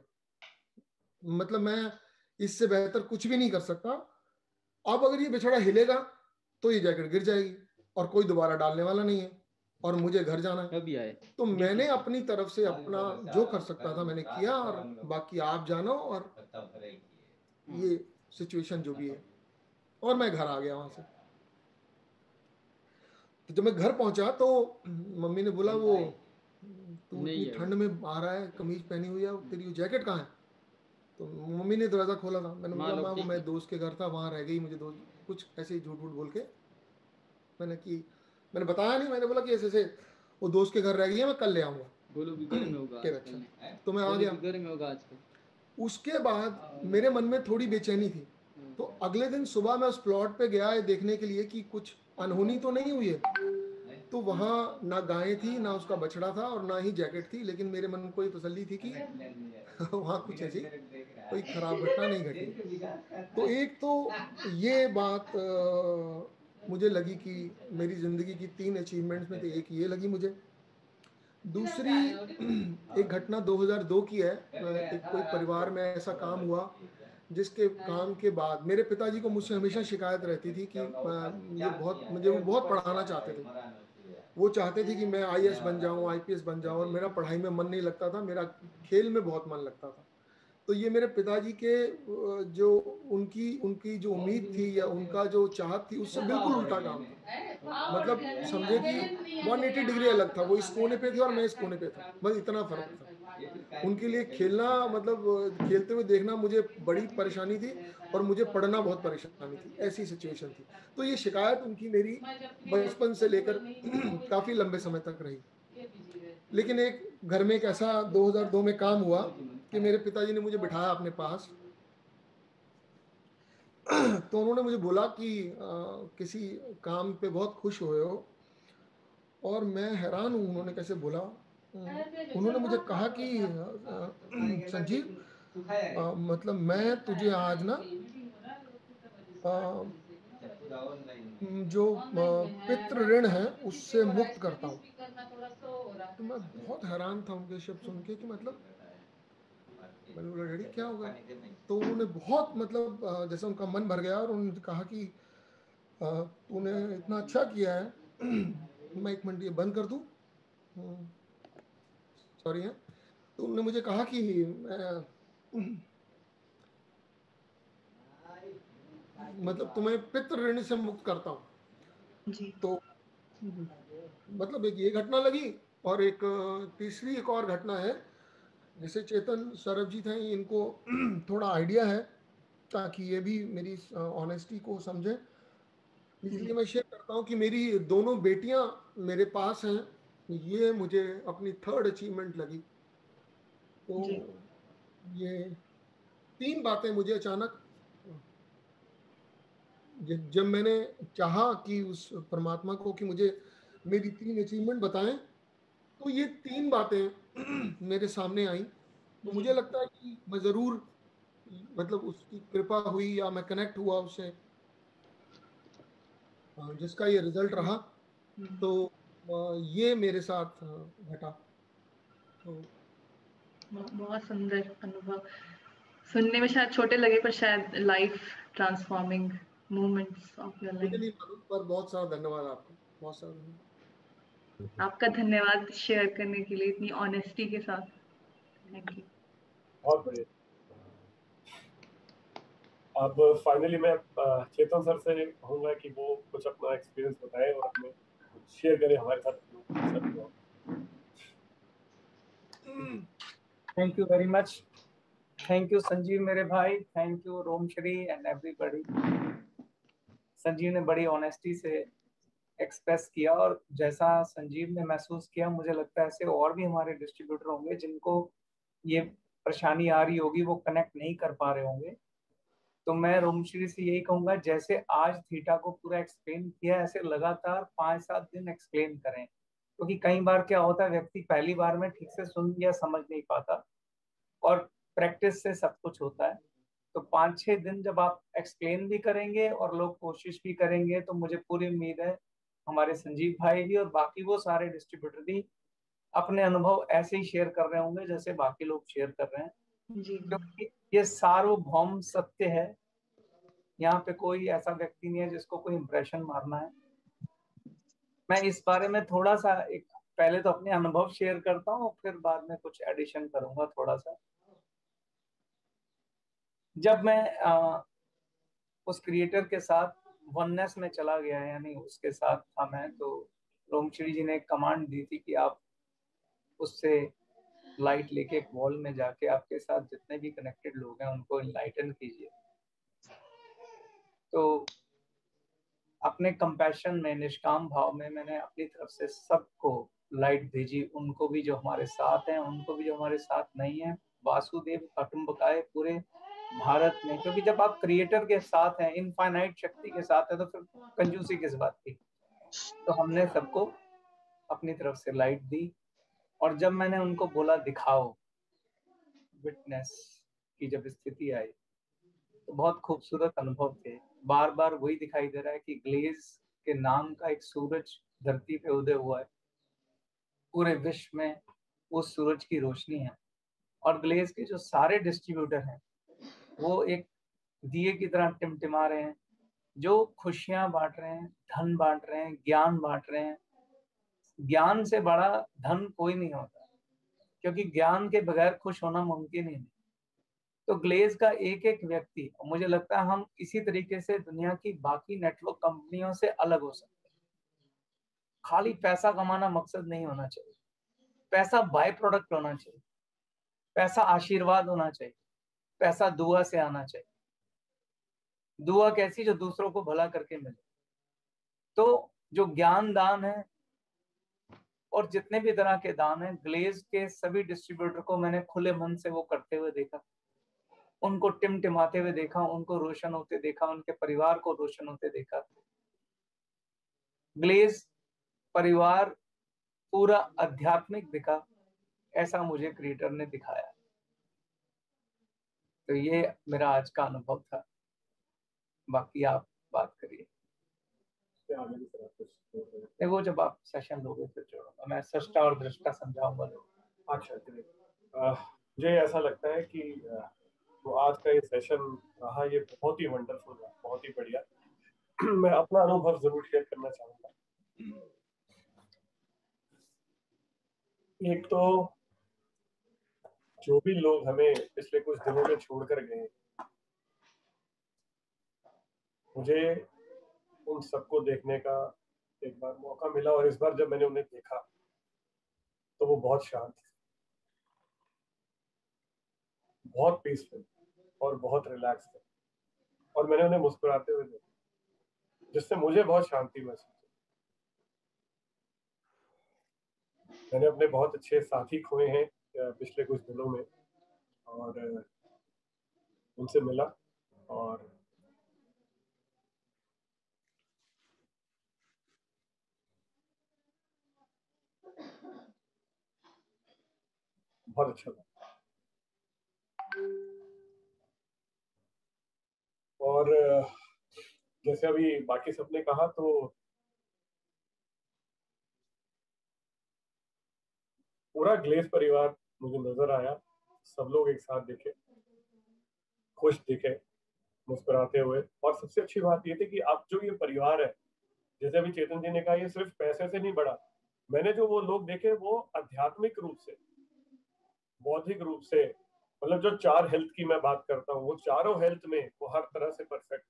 मतलब मैं इससे बेहतर कुछ भी नहीं कर सकता। अब अगर ये बछड़ा हिलेगा तो ये जैकेट गिर जाएगी और कोई दोबारा डालने वाला नहीं है और मुझे घर जाना है। तो मैंने अपनी तरफ से अपना जो कर सकता था मैंने किया, और बाकी आप जानो और ये सिचुएशन जो भी है। और मैं घर आ गया वहां से। तो जब मैं घर पहुंचा तो मम्मी ने बोला वो तू इतनी ठंड में आ रहा है, कमीज पहनी हुई है, तेरी जैकेट कहाँ है? तो मम्मी ने दरवाजा खोला था, मैंने बोला माँ वो मैं दोस्त के घर था, वहां रह गई, मुझे दोस्त कुछ ऐसे ही झूठ वूठ बोल के मैंने बताया नहीं, मैंने बोला कि ऐसे ऐसे वो दोस्त के घर रह गई है, मैं कल ले आऊंगा। बोलो भी घर में होगा अच्छा, तो मैं आ गया। घर में होगा आजकल। उसके बाद मेरे मन में थोड़ी बेचैनी थी, तो अगले दिन सुबह मैं उस प्लॉट पे गया देखने के लिए कि कुछ अनहोनी तो नहीं हुई है। तो वहाँ ना गाय थी, ना उसका बछड़ा था, और ना ही जैकेट थी, लेकिन मेरे मन को ये तसल्ली थी कि वहाँ कुछ ऐसी कोई खराब घटना नहीं घटी। तो एक तो ये बात मुझे लगी कि मेरी जिंदगी की 3 अचीवमेंट्स में तो एक ये लगी मुझे। दूसरी एक घटना 2002 की है। एक कोई परिवार में ऐसा काम हुआ जिसके काम के बाद मेरे पिताजी को मुझसे हमेशा शिकायत रहती थी कि मुझे वो बहुत पढ़ाना चाहते थे। वो चाहते थे कि मैं आईएएस बन जाऊं, आईपीएस बन जाऊं, और मेरा पढ़ाई में मन नहीं लगता था, मेरा खेल में बहुत मन लगता था। तो ये मेरे पिताजी के जो उनकी उनकी जो उम्मीद थी या उनका जो चाहत थी उससे बिल्कुल उल्टा काम था। मतलब समझे कि 180 डिग्री अलग था। वो इस कोने पे थे और मैं इस कोने पे था, बस इतना फर्क था। उनके लिए खेलना मतलब खेलते हुए देखना मुझे बड़ी परेशानी थी, और मुझे पढ़ना बहुत परेशानी थी, ऐसी सिचुएशन थी। तो ये शिकायत उनकी मेरी बचपन से लेकर काफी लंबे समय तक रही। लेकिन एक घर में एक ऐसा 2002 में काम हुआ कि मेरे पिताजी ने मुझे बिठाया अपने पास। तो उन्होंने मुझे बोला कि किसी काम पे बहुत खुश हुए हो, और मैं हैरान हूँ उन्होंने कैसे बोला। उन्होंने मुझे कहा कि संजीव मतलब मैं तुझे आज ना जो पितृ ऋण है उससे मुक्त करता हूँ। तो मैं बहुत हैरान था उनके शब्द सुन के कि मतलब, मैंने बोला डैडी क्या होगा? तो उन्होंने बहुत मतलब जैसे उनका मन भर गया, और उन्होंने कहा कि तूने इतना अच्छा किया है। मैं एक मिनट ये बंद कर दूं, सॉरी है। तो उन्होंने मुझे कहा कि मतलब तुम्हें पितृ ऋण से मुक्त करता हूँ। तो मतलब एक ये घटना लगी, और एक तीसरी एक और घटना है। जैसे चेतन सरबजीत हैं, इनको थोड़ा आइडिया है, ताकि ये भी मेरी ऑनेस्टी को समझें, इसलिए मैं शेयर करता हूँ कि मेरी दोनों बेटियां मेरे पास हैं। ये मुझे अपनी 3rd अचीवमेंट लगी। तो ये 3 बातें मुझे अचानक, जब मैंने चाहा कि उस परमात्मा को कि मुझे मेरी 3 अचीवमेंट बताएं, तो ये 3 बातें मेरे सामने आई। तो मुझे लगता है कि मैं जरूर मतलब उसकी कृपा हुई या मैं कनेक्ट हुआ उससे, जिसका ये रिजल्ट रहा। तो ये मेरे साथ घटा। तो बहुत सुंदर अनुभव, सुनने में शायद छोटे लगे पर शायद life transforming moments of your मुझे नहीं लाइफ। मालूम, पर बहुत सारा धन्यवाद आपका, बहुत सारा धन्यवाद। आपका धन्यवाद शेयर करने के लिए इतनी ऑनेस्टी के साथ। Thank you. बहुत बढ़िया। अब फाइनली मैं चेतन सर से कहूंगा कि वो कुछ अपना एक्सपीरियंस बताएं और अपने शेयर करें हमारे साथ। Thank you very much. Thank you Sanjeev मेरे भाई, thank you Romshri and everybody. Sanjeev ने बड़ी ऑनेस्टी से एक्सप्रेस किया, और जैसा संजीव ने महसूस किया, मुझे लगता है ऐसे और भी हमारे डिस्ट्रीब्यूटर होंगे जिनको ये परेशानी आ रही होगी, वो कनेक्ट नहीं कर पा रहे होंगे। तो मैं रोमश्री से यही कहूंगा, जैसे आज थीटा को पूरा एक्सप्लेन किया, ऐसे लगातार 5-7 दिन एक्सप्लेन करें, क्योंकि कई बार क्या होता है, व्यक्ति पहली बार में ठीक से सुन या समझ नहीं पाता, और प्रैक्टिस से सब कुछ होता है। तो 5-6 दिन जब आप एक्सप्लेन भी करेंगे और लोग कोशिश भी करेंगे, तो मुझे पूरी उम्मीद है हमारे संजीव भाई भी और बाकी वो सारे डिस्ट्रीब्यूटर भी अपने अनुभव ऐसे ही शेयर कर रहे होंगे जैसे बाकी लोग शेयर कर रहे हैं, क्योंकि ये सार्वभौम सत्य है। यहाँ पे कोई ऐसा व्यक्ति नहीं है जिसको कोई इंप्रेशन मारना है। मैं इस बारे में थोड़ा सा एक पहले तो अपने अनुभव शेयर करता हूँ, फिर बाद में कुछ एडिशन करूंगा थोड़ा सा। जब मैं उस क्रिएटर के साथ वननेस में चला गया, यानी उसके साथ था मैं। तो रोमश्री जी ने एक कमांड दी थी कि आप उससे लाइट लेके एक वॉल में जाके आपके साथ जितने भी कनेक्टेड लोग हैं उनको इनलाइटन कीजिए। तो अपने कंपैशन में, निष्काम भाव में मैंने अपनी तरफ से सबको लाइट भेजी, उनको भी जो हमारे साथ हैं, उनको भी जो हमारे साथ नहीं है। वासुदेव कुटुंबकाय पूरे भारत में, क्योंकि जब आप क्रिएटर के साथ हैं, इनफाइनाइट शक्ति के साथ है, तो फिर कंजूसी किस बात की। तो हमने सबको अपनी तरफ से लाइट दी, और जब मैंने उनको बोला दिखाओ, विटनेस की जब स्थिति आई, तो बहुत खूबसूरत अनुभव थे। बार बार वही दिखाई दे रहा है कि ग्लेज के नाम का एक सूरज धरती पे उदय हुआ है, पूरे विश्व में उस सूरज की रोशनी है। और ग्लेज के जो सारे डिस्ट्रीब्यूटर हैं वो एक दिए की तरह टिमटिमा रहे हैं, जो खुशियां बांट रहे हैं, धन बांट रहे हैं, ज्ञान बांट रहे हैं। ज्ञान से बड़ा धन कोई नहीं होता, क्योंकि ज्ञान के बगैर खुश होना मुमकिन ही नहीं। तो ग्लेज का एक एक व्यक्ति, मुझे लगता है हम इसी तरीके से दुनिया की बाकी नेटवर्क कंपनियों से अलग हो सकते हैं। खाली पैसा कमाना मकसद नहीं होना चाहिए, पैसा बाय प्रोडक्ट होना चाहिए, पैसा आशीर्वाद होना चाहिए, पैसा दुआ से आना चाहिए। दुआ कैसी? जो दूसरों को भला करके मिले। तो जो ज्ञान दान है और जितने भी तरह के दान हैं, ग्लेज के सभी डिस्ट्रीब्यूटर को मैंने खुले मन से वो करते हुए देखा, उनको टिमटिमाते हुए देखा, उनको रोशन होते देखा, उनके परिवार को रोशन होते देखा। ग्लेज परिवार पूरा आध्यात्मिक दिखा, ऐसा मुझे क्रिएटर ने दिखाया। तो ये मेरा आज का अनुभव था। बाकी आप बात करिए। वो जब आप सेशन लोगे फिर जोड़ूंगा मैं, सृष्टा और दृष्टा समझाऊंगा लोग। अच्छा, मुझे ऐसा लगता है कि तो आज का ये सेशन रहा, ये बहुत ही वंडरफुल रहा, बहुत ही बढ़िया। मैं अपना अनुभव जरूर शेयर करना चाहूंगा। एक तो जो भी लोग हमें पिछले कुछ दिनों में छोड़कर गए, मुझे उन सबको देखने का एक बार मौका मिला, और इस बार जब मैंने उन्हें देखा तो वो बहुत शांत, बहुत पीसफुल और बहुत रिलैक्स थे, और मैंने उन्हें मुस्कुराते हुए देखा, जिससे मुझे बहुत शांति महसूस हुई। मैंने अपने बहुत अच्छे साथी खोए हैं पिछले कुछ दिनों में, और उनसे मिला, और बहुत अच्छा लगा। और जैसे अभी बाकी सबने कहा, तो पूरा ग्लेज परिवार मुझे नजर आया। सब लोग एक साथ दिखे, खुश दिखे, मुस्कुराते हुए। और सबसे अच्छी बात ये थी कि अब जो ये परिवार है, जैसे अभी चेतन जी ने कहा, ये सिर्फ पैसे से नहीं बढ़ा। मैंने जो वो लोग देखे, वो आध्यात्मिक रूप से, बौद्धिक रूप से, मतलब जो 4 हेल्थ की मैं बात करता हूँ, वो चारों हेल्थ में वो हर तरह से परफेक्ट,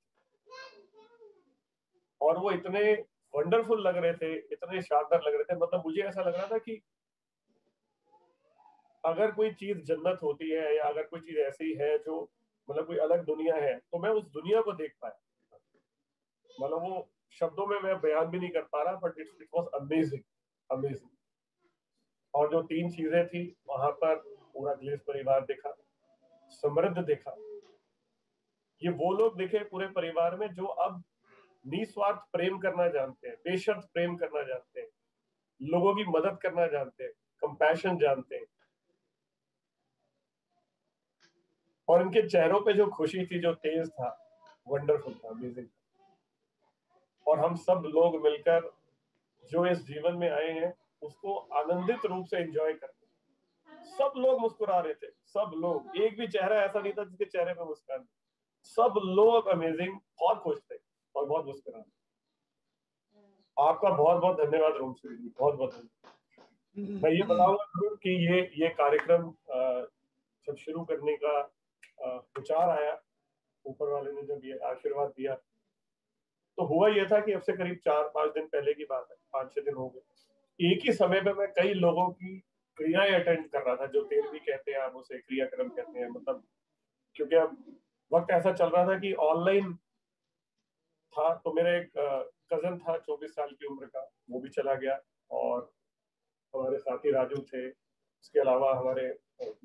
और वो इतने वंडरफुल लग रहे थे, इतने शानदार लग रहे थे। मतलब मुझे ऐसा लग रहा था कि अगर कोई चीज जन्नत होती है, या अगर कोई चीज ऐसी है जो मतलब कोई अलग दुनिया है, तो मैं उस दुनिया को देख पाया। मतलब वो शब्दों में मैं बयान भी नहीं कर पा रहा, but it was amazing, amazing. और जो 3 चीजें थी वहां पर, पूरा ग्लेज परिवार दिखा, समृद्ध दिखा। ये वो लोग दिखे पूरे परिवार में जो अब निस्वार्थ प्रेम करना जानते हैं, बेशर्त प्रेम करना जानते हैं, लोगों की मदद करना जानते हैं, कंपैशन जानते हैं। और इनके चेहरों पे जो खुशी थी, जो तेज था, वंडरफुल था, अमेजिंग था। और हम सब लोग मिलकर जो इस जीवन में आए हैं, उसको आनंदित रूप से एंजॉय करते हैं। सब लोग मुस्कुरा रहे थे, सब लोग, एक भी चेहरा ऐसा नहीं था जिसके चेहरे पे मुस्कान। सब लोग अमेजिंग, बहुत खुश थे और बहुत मुस्कुरा रहे। आपका बहुत बहुत धन्यवाद रोमश्री जी, बहुत बहुत धन्यवाद। मैं ये बताऊंगा जरूर कि ये कार्यक्रम जब शुरू करने का विचार आया, ऊपर वाले ने जब ये आशीर्वाद दिया, तो हुआ ये था कि अब से करीब 4-5 दिन पहले की बात है, 5-6 दिन हो गए, एक ही समय पे मैं कई लोगों की क्रियाएं अटेंड कर रहा था, जो 13वीं कहते हैं आप उसे, क्रियाक्रम कहते हैं, मतलब क्योंकि अब वक्त ऐसा चल रहा था कि ऑनलाइन था। तो मेरा एक कजन था 24 साल की उम्र का, वो भी चला गया, और हमारे साथी राजू थे, इसके अलावा हमारे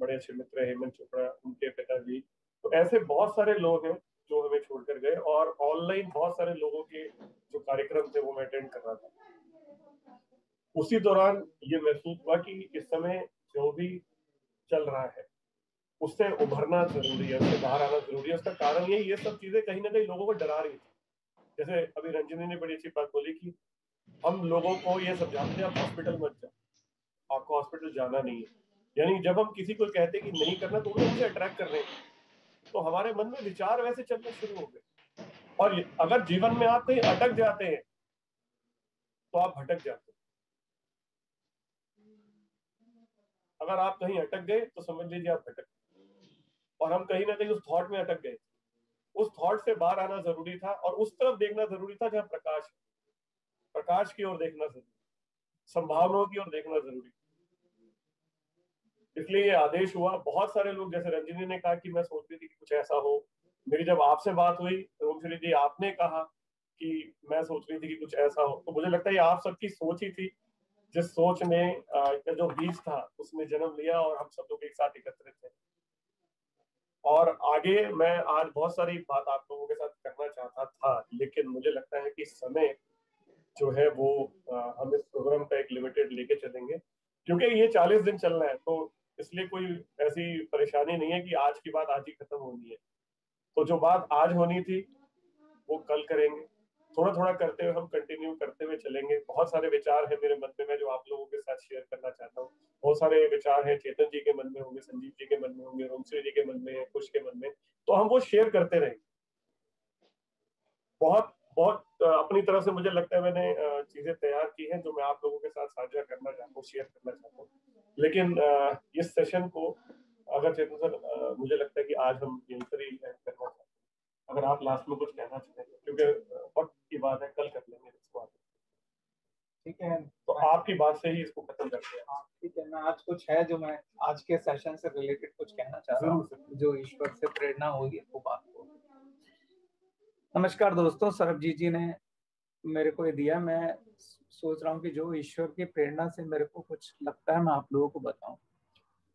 बड़े अच्छे मित्र हेमंत चोपड़ा, उनके पिताजी, तो ऐसे बहुत सारे लोग हैं जो हमें छोड़कर गए, और ऑनलाइन बहुत सारे लोगों के जो कार्यक्रम थे वो मैं अटेंड कर रहा था। उसी दौरान ये महसूस हुआ कि इस समय जो भी चल रहा है उससे उभरना जरूरी है, उससे बाहर आना जरूरी है। उसका कारण ये सब चीजें कहीं ना कहीं लोगों को डरा रही थी। जैसे अभी रंजनी ने बड़ी अच्छी बात बोली कि हम लोगों को ये समझाते हैं आप हॉस्पिटल मत जाओ, आपको हॉस्पिटल जाना नहीं है, यानी जब हम किसी को कहते हैं कि नहीं करना तो उन्हें हमसे अट्रैक्ट कर रहे हैं, तो हमारे मन में विचार वैसे चलने शुरू हो गए। और अगर जीवन में आप कहीं अटक जाते हैं तो आप भटक जाते हैं। अगर आप कहीं अटक गए तो समझ लीजिए आप भटक गए, और हम कहीं ना कहीं उस थॉट में अटक गए। उस थॉट से बाहर आना जरूरी था, और उस तरफ देखना जरूरी था जहाँ प्रकाश है, प्रकाश की ओर देखना जरूरी, संभावनाओं की ओर देखना जरूरी। इसलिए ये आदेश हुआ। बहुत सारे लोग, जैसे रंजनी ने कहा कि मैं सोच रही थी कि कुछ ऐसा हो, मेरी जब आपसे बात हुई रोमश्री जी, आपने कहा कि मैं सोच रही थी कि कुछ ऐसा हो, तो मुझे लगता है ये आप सबकी सोच ही थी, जिस सोच ने जो बीज था उसने जन्म लिया, और हम सब लोग एक साथ एकत्रित थे। और आगे मैं आज बहुत सारी बात आप लोगों के साथ करना चाहता था, लेकिन मुझे लगता है कि समय जो है वो हम इस प्रोग्राम का एक लिमिटेड लेके चलेंगे, क्योंकि ये 40 दिन चलना है, तो इसलिए कोई ऐसी परेशानी नहीं है कि आज की बात आज ही खत्म होनी है। तो जो बात आज होनी थी वो कल करेंगे, थोड़ा थोड़ा करते हुए हम कंटिन्यू करते हुए चलेंगे। बहुत सारे विचार है मेरे मन में, मैं जो आप लोगों के साथ शेयर करना चाहता हूँ। बहुत सारे विचार हैं, चेतन जी के मन में होंगे, संजीव जी के मन में होंगे, रोमश्री जी के मन में, खुश के मन में, तो हम वो शेयर करते रहेंगे। बहुत बहुत अपनी तरफ से मुझे लगता है मैंने चीजें तैयार की हैं जो मैं आप लोगों के साथ साझा करना चाहता हूँ, शेयर करना चाहता हूँ। लेकिन इस सेशन को अगर चेतन सर, मुझे लगता है कि आज हम यहीं पर ही एंड करना चाहते हैं। अगर आप लास्ट में कुछ कहना चाहें, क्योंकि वक्त की बात है, कल कर लेंगे इसको आगे। ठीक है, तो आपकी बात से ही इसको खत्म करते हैं। ठीक है, मैं आज कुछ है जो मैं आज के सेशन से रिलेटेड कुछ कहना चाह रहा हूँ, जो ईश्वर से प्रेरणा होगी वो बात को। नमस्कार दोस्तों, सरबजीत जी ने मेरे को ये दिया। मैं सोच रहा हूँ कि जो ईश्वर की प्रेरणा से मेरे को कुछ लगता है मैं आप लोगों को बताऊं।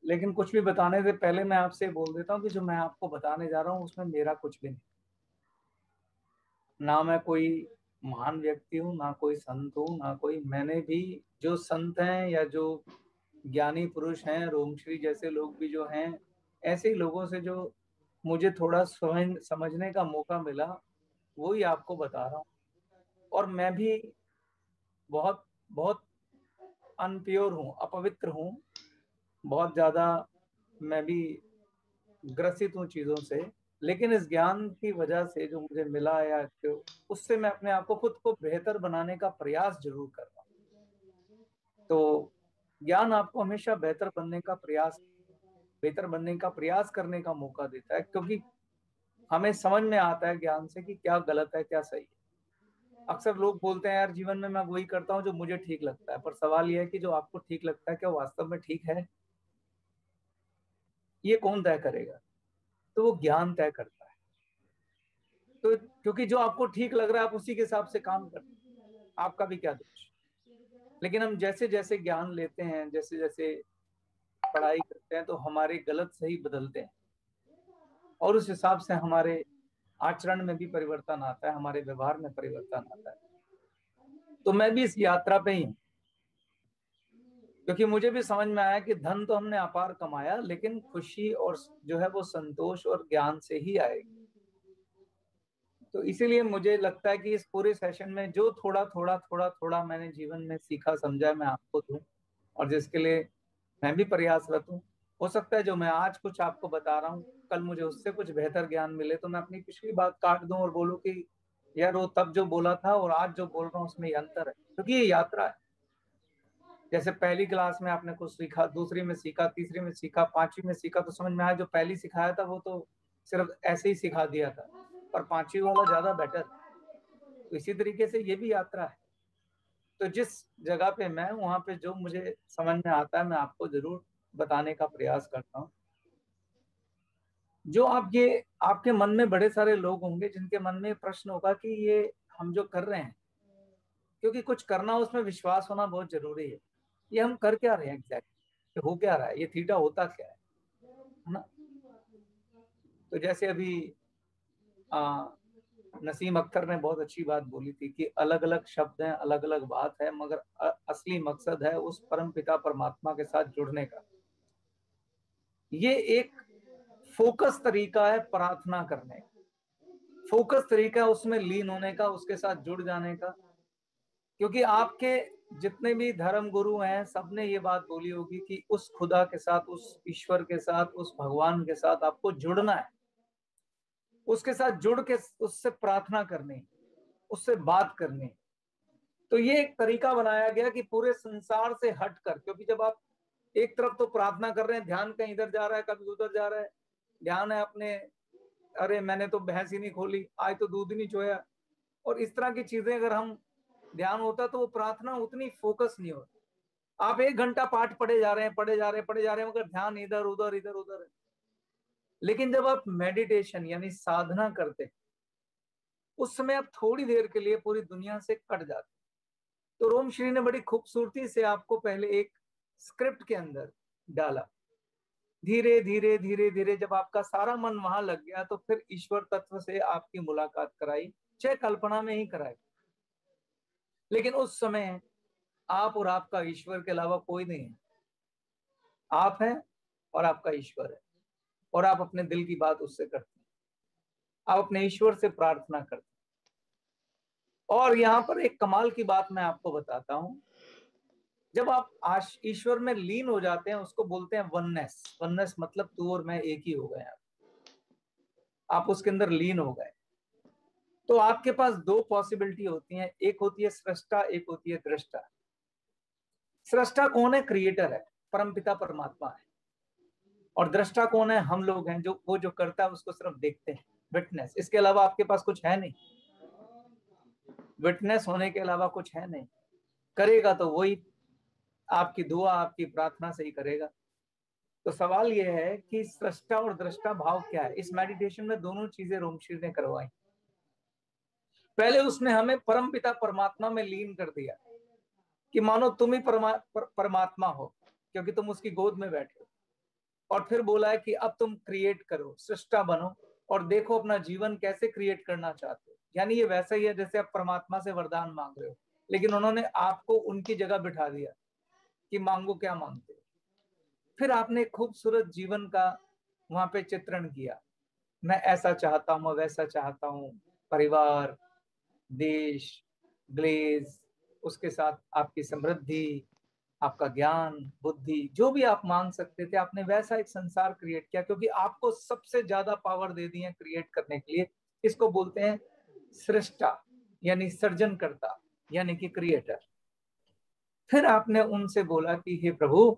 लेकिन कुछ भी बताने से पहले मैं आपसे बोल देता हूँ कि जो मैं आपको बताने जा रहा हूँ उसमें मेरा कुछ भी नहीं। ना मैं कोई महान व्यक्ति हूँ, ना कोई संत हूँ, ना कोई, मैंने भी जो संत हैं या जो ज्ञानी पुरुष हैं, रोमश्री जैसे लोग भी जो हैं, ऐसे ही लोगों से जो मुझे थोड़ा समझने का मौका मिला, वो ही आपको बता रहा हूँ। और मैं भी बहुत बहुत अनप्योर हूँ, अपवित्र हूँ, बहुत ज्यादा मैं भी ग्रसित हूँ चीजों से। लेकिन इस ज्ञान की वजह से जो मुझे मिला, या उससे मैं अपने आप को, खुद को बेहतर बनाने का प्रयास जरूर कर रहा हूँ। तो ज्ञान आपको हमेशा बेहतर बनने का प्रयास करने का मौका देता है, क्योंकि हमें समझ में आता है ज्ञान से कि क्या गलत है क्या सही है। अक्सर लोग बोलते हैं यार जीवन में मैं वही करता हूँ जो मुझे ठीक लगता है, पर सवाल यह है कि जो आपको ठीक लगता है क्या वास्तव में ठीक है? ये कौन तय करेगा? तो वो ज्ञान तय करता है। तो क्योंकि जो आपको ठीक लग रहा है आप उसी के हिसाब से काम करते हैं, आपका भी क्या दोष। लेकिन हम जैसे जैसे ज्ञान लेते हैं, जैसे जैसे पढ़ाई करते हैं, तो हमारे गलत सही बदलते हैं, और उस हिसाब से हमारे आचरण में भी परिवर्तन आता है, हमारे व्यवहार में परिवर्तन आता है। तो मैं भी इस यात्रा पे ही हूँ, क्योंकि मुझे भी समझ में आया कि धन तो हमने अपार कमाया, लेकिन खुशी और जो है वो संतोष और ज्ञान से ही आएगी। तो इसीलिए मुझे लगता है कि इस पूरे सेशन में जो थोड़ा थोड़ा थोड़ा थोड़ा मैंने जीवन में सीखा समझा, मैं आपको दूं, और जिसके लिए मैं भी प्रयासरत हूँ। हो सकता है जो मैं आज कुछ आपको बता रहा हूँ, कल मुझे उससे कुछ बेहतर ज्ञान मिले, तो मैं अपनी पिछली बात काट दूं और बोलूं कि यार वो तब जो बोला था और आज जो बोल रहा हूँ उसमें ये अंतर है। क्योंकि ये यात्रा है। जैसे पहली क्लास में आपने कुछ सीखा, दूसरी में सीखा, तीसरी में सीखा, पांचवी में सीखा, तो समझ में आया जो पहली सिखाया था वो तो सिर्फ ऐसे ही सिखा दिया था, पर 5वीं वाला ज्यादा बेटर। तो इसी तरीके से ये भी यात्रा है। तो जिस जगह पे मैं, वहां पे जो मुझे समझ में आता है मैं आपको जरूर बताने का प्रयास करता हूँ। जो आपके मन में बड़े सारे लोग होंगे जिनके मन में प्रश्न होगा कि ये हम जो कर रहे हैं, क्योंकि कुछ करना उसमें विश्वास होना बहुत जरूरी है, ये हम कर क्या रहे हैं एग्जैक्टली, हो क्या रहा है, ये थीटा होता क्या है ना। तो जैसे अभी नसीम अख्तर ने बहुत अच्छी बात बोली थी कि अलग अलग शब्द हैं, अलग अलग बात है, मगर असली मकसद है उस परम पिता परमात्मा के साथ जुड़ने का। ये एक फोकस तरीका है प्रार्थना करने का, फोकस तरीका है उसमें लीन होने का, उसके साथ जुड़ जाने का। क्योंकि आपके जितने भी धर्म गुरु हैं सबने ये बात बोली होगी कि उस खुदा के साथ, उस ईश्वर के साथ, उस भगवान के साथ आपको जुड़ना है, उसके साथ जुड़ के उससे प्रार्थना करनी, उससे बात करनी। तो ये एक तरीका बनाया गया कि पूरे संसार से हटकर, क्योंकि जब आप एक तरफ तो प्रार्थना कर रहे हैं, ध्यान कहीं इधर जा रहा है, कभी उधर जा रहा है, ध्यान है अपने, अरे मैंने तो भैंस ही नहीं खोली, आज तो दूध ही नहीं चोया, और इस तरह की चीजें अगर हम ध्यान होता तो वो प्रार्थना उतनी फोकस नहीं होती। आप 1 घंटा पाठ पढ़े जा रहे हैं मगर ध्यान इधर उधर इधर उधर है। लेकिन जब आप मेडिटेशन यानी साधना करते उस समय आप थोड़ी देर के लिए पूरी दुनिया से कट जाते। तो रोम श्री ने बड़ी खूबसूरती से आपको पहले एक स्क्रिप्ट के अंदर डाला, धीरे धीरे धीरे धीरे जब आपका सारा मन वहां लग गया तो फिर ईश्वर तत्व से आपकी मुलाकात कराई, चाहे कल्पना में ही कराई। लेकिन उस समय आप और आपका ईश्वर के अलावा कोई नहीं है, आप हैं और आपका ईश्वर है, और आप अपने दिल की बात उससे करते हैं, आप अपने ईश्वर से प्रार्थना करते हैं। और यहाँ पर एक कमाल की बात मैं आपको बताता हूं, जब आप ईश्वर में लीन हो जाते हैं उसको बोलते हैं वननेस। वननेस मतलब तू और मैं एक ही हो गए, आप उसके अंदर लीन हो गए। तो आपके पास 2 पॉसिबिलिटी होती हैं, एक होती है सृष्टा, एक होती है दृष्टा। सृष्टा कौन है? क्रिएटर है, परमपिता परमात्मा है। और दृष्टा कौन है? हम लोग हैं, जो वो जो करता है उसको सिर्फ देखते हैं, विटनेस। इसके अलावा आपके पास कुछ है नहीं, विटनेस होने के अलावा कुछ है नहीं। करेगा तो वही आपकी दुआ, आपकी प्रार्थना से ही करेगा। तो सवाल यह है कि सृष्टा और दृष्टा भाव क्या है। इस मेडिटेशन में दोनों चीजें रोमश्री ने करवाई। पहले उसने हमें परमपिता परमात्मा में लीन कर दिया कि मानो तुम ही परमात्मा हो, क्योंकि तुम उसकी गोद में बैठे हो। और फिर बोला है कि अब तुम क्रिएट करो, सृष्टा बनो और देखो अपना जीवन कैसे क्रिएट करना चाहते हो। यानी ये वैसा ही है जैसे आप परमात्मा से वरदान मांग रहे हो, लेकिन उन्होंने आपको उनकी जगह बिठा दिया कि मांगो क्या मांगते हो। फिर आपने खूबसूरत जीवन का वहां पे चित्रण किया, मैं ऐसा चाहता हूं, वैसा चाहता हूं, परिवार, देश, ग्लेज, उसके साथ आपकी समृद्धि, आपका ज्ञान, बुद्धि, जो भी आप मांग सकते थे, आपने वैसा एक संसार क्रिएट किया, क्योंकि आपको सबसे ज्यादा पावर दे दी है क्रिएट करने के लिए। इसको बोलते हैं सृष्टा यानी सर्जनकर्ता यानी कि क्रिएटर। फिर आपने उनसे बोला कि हे प्रभु,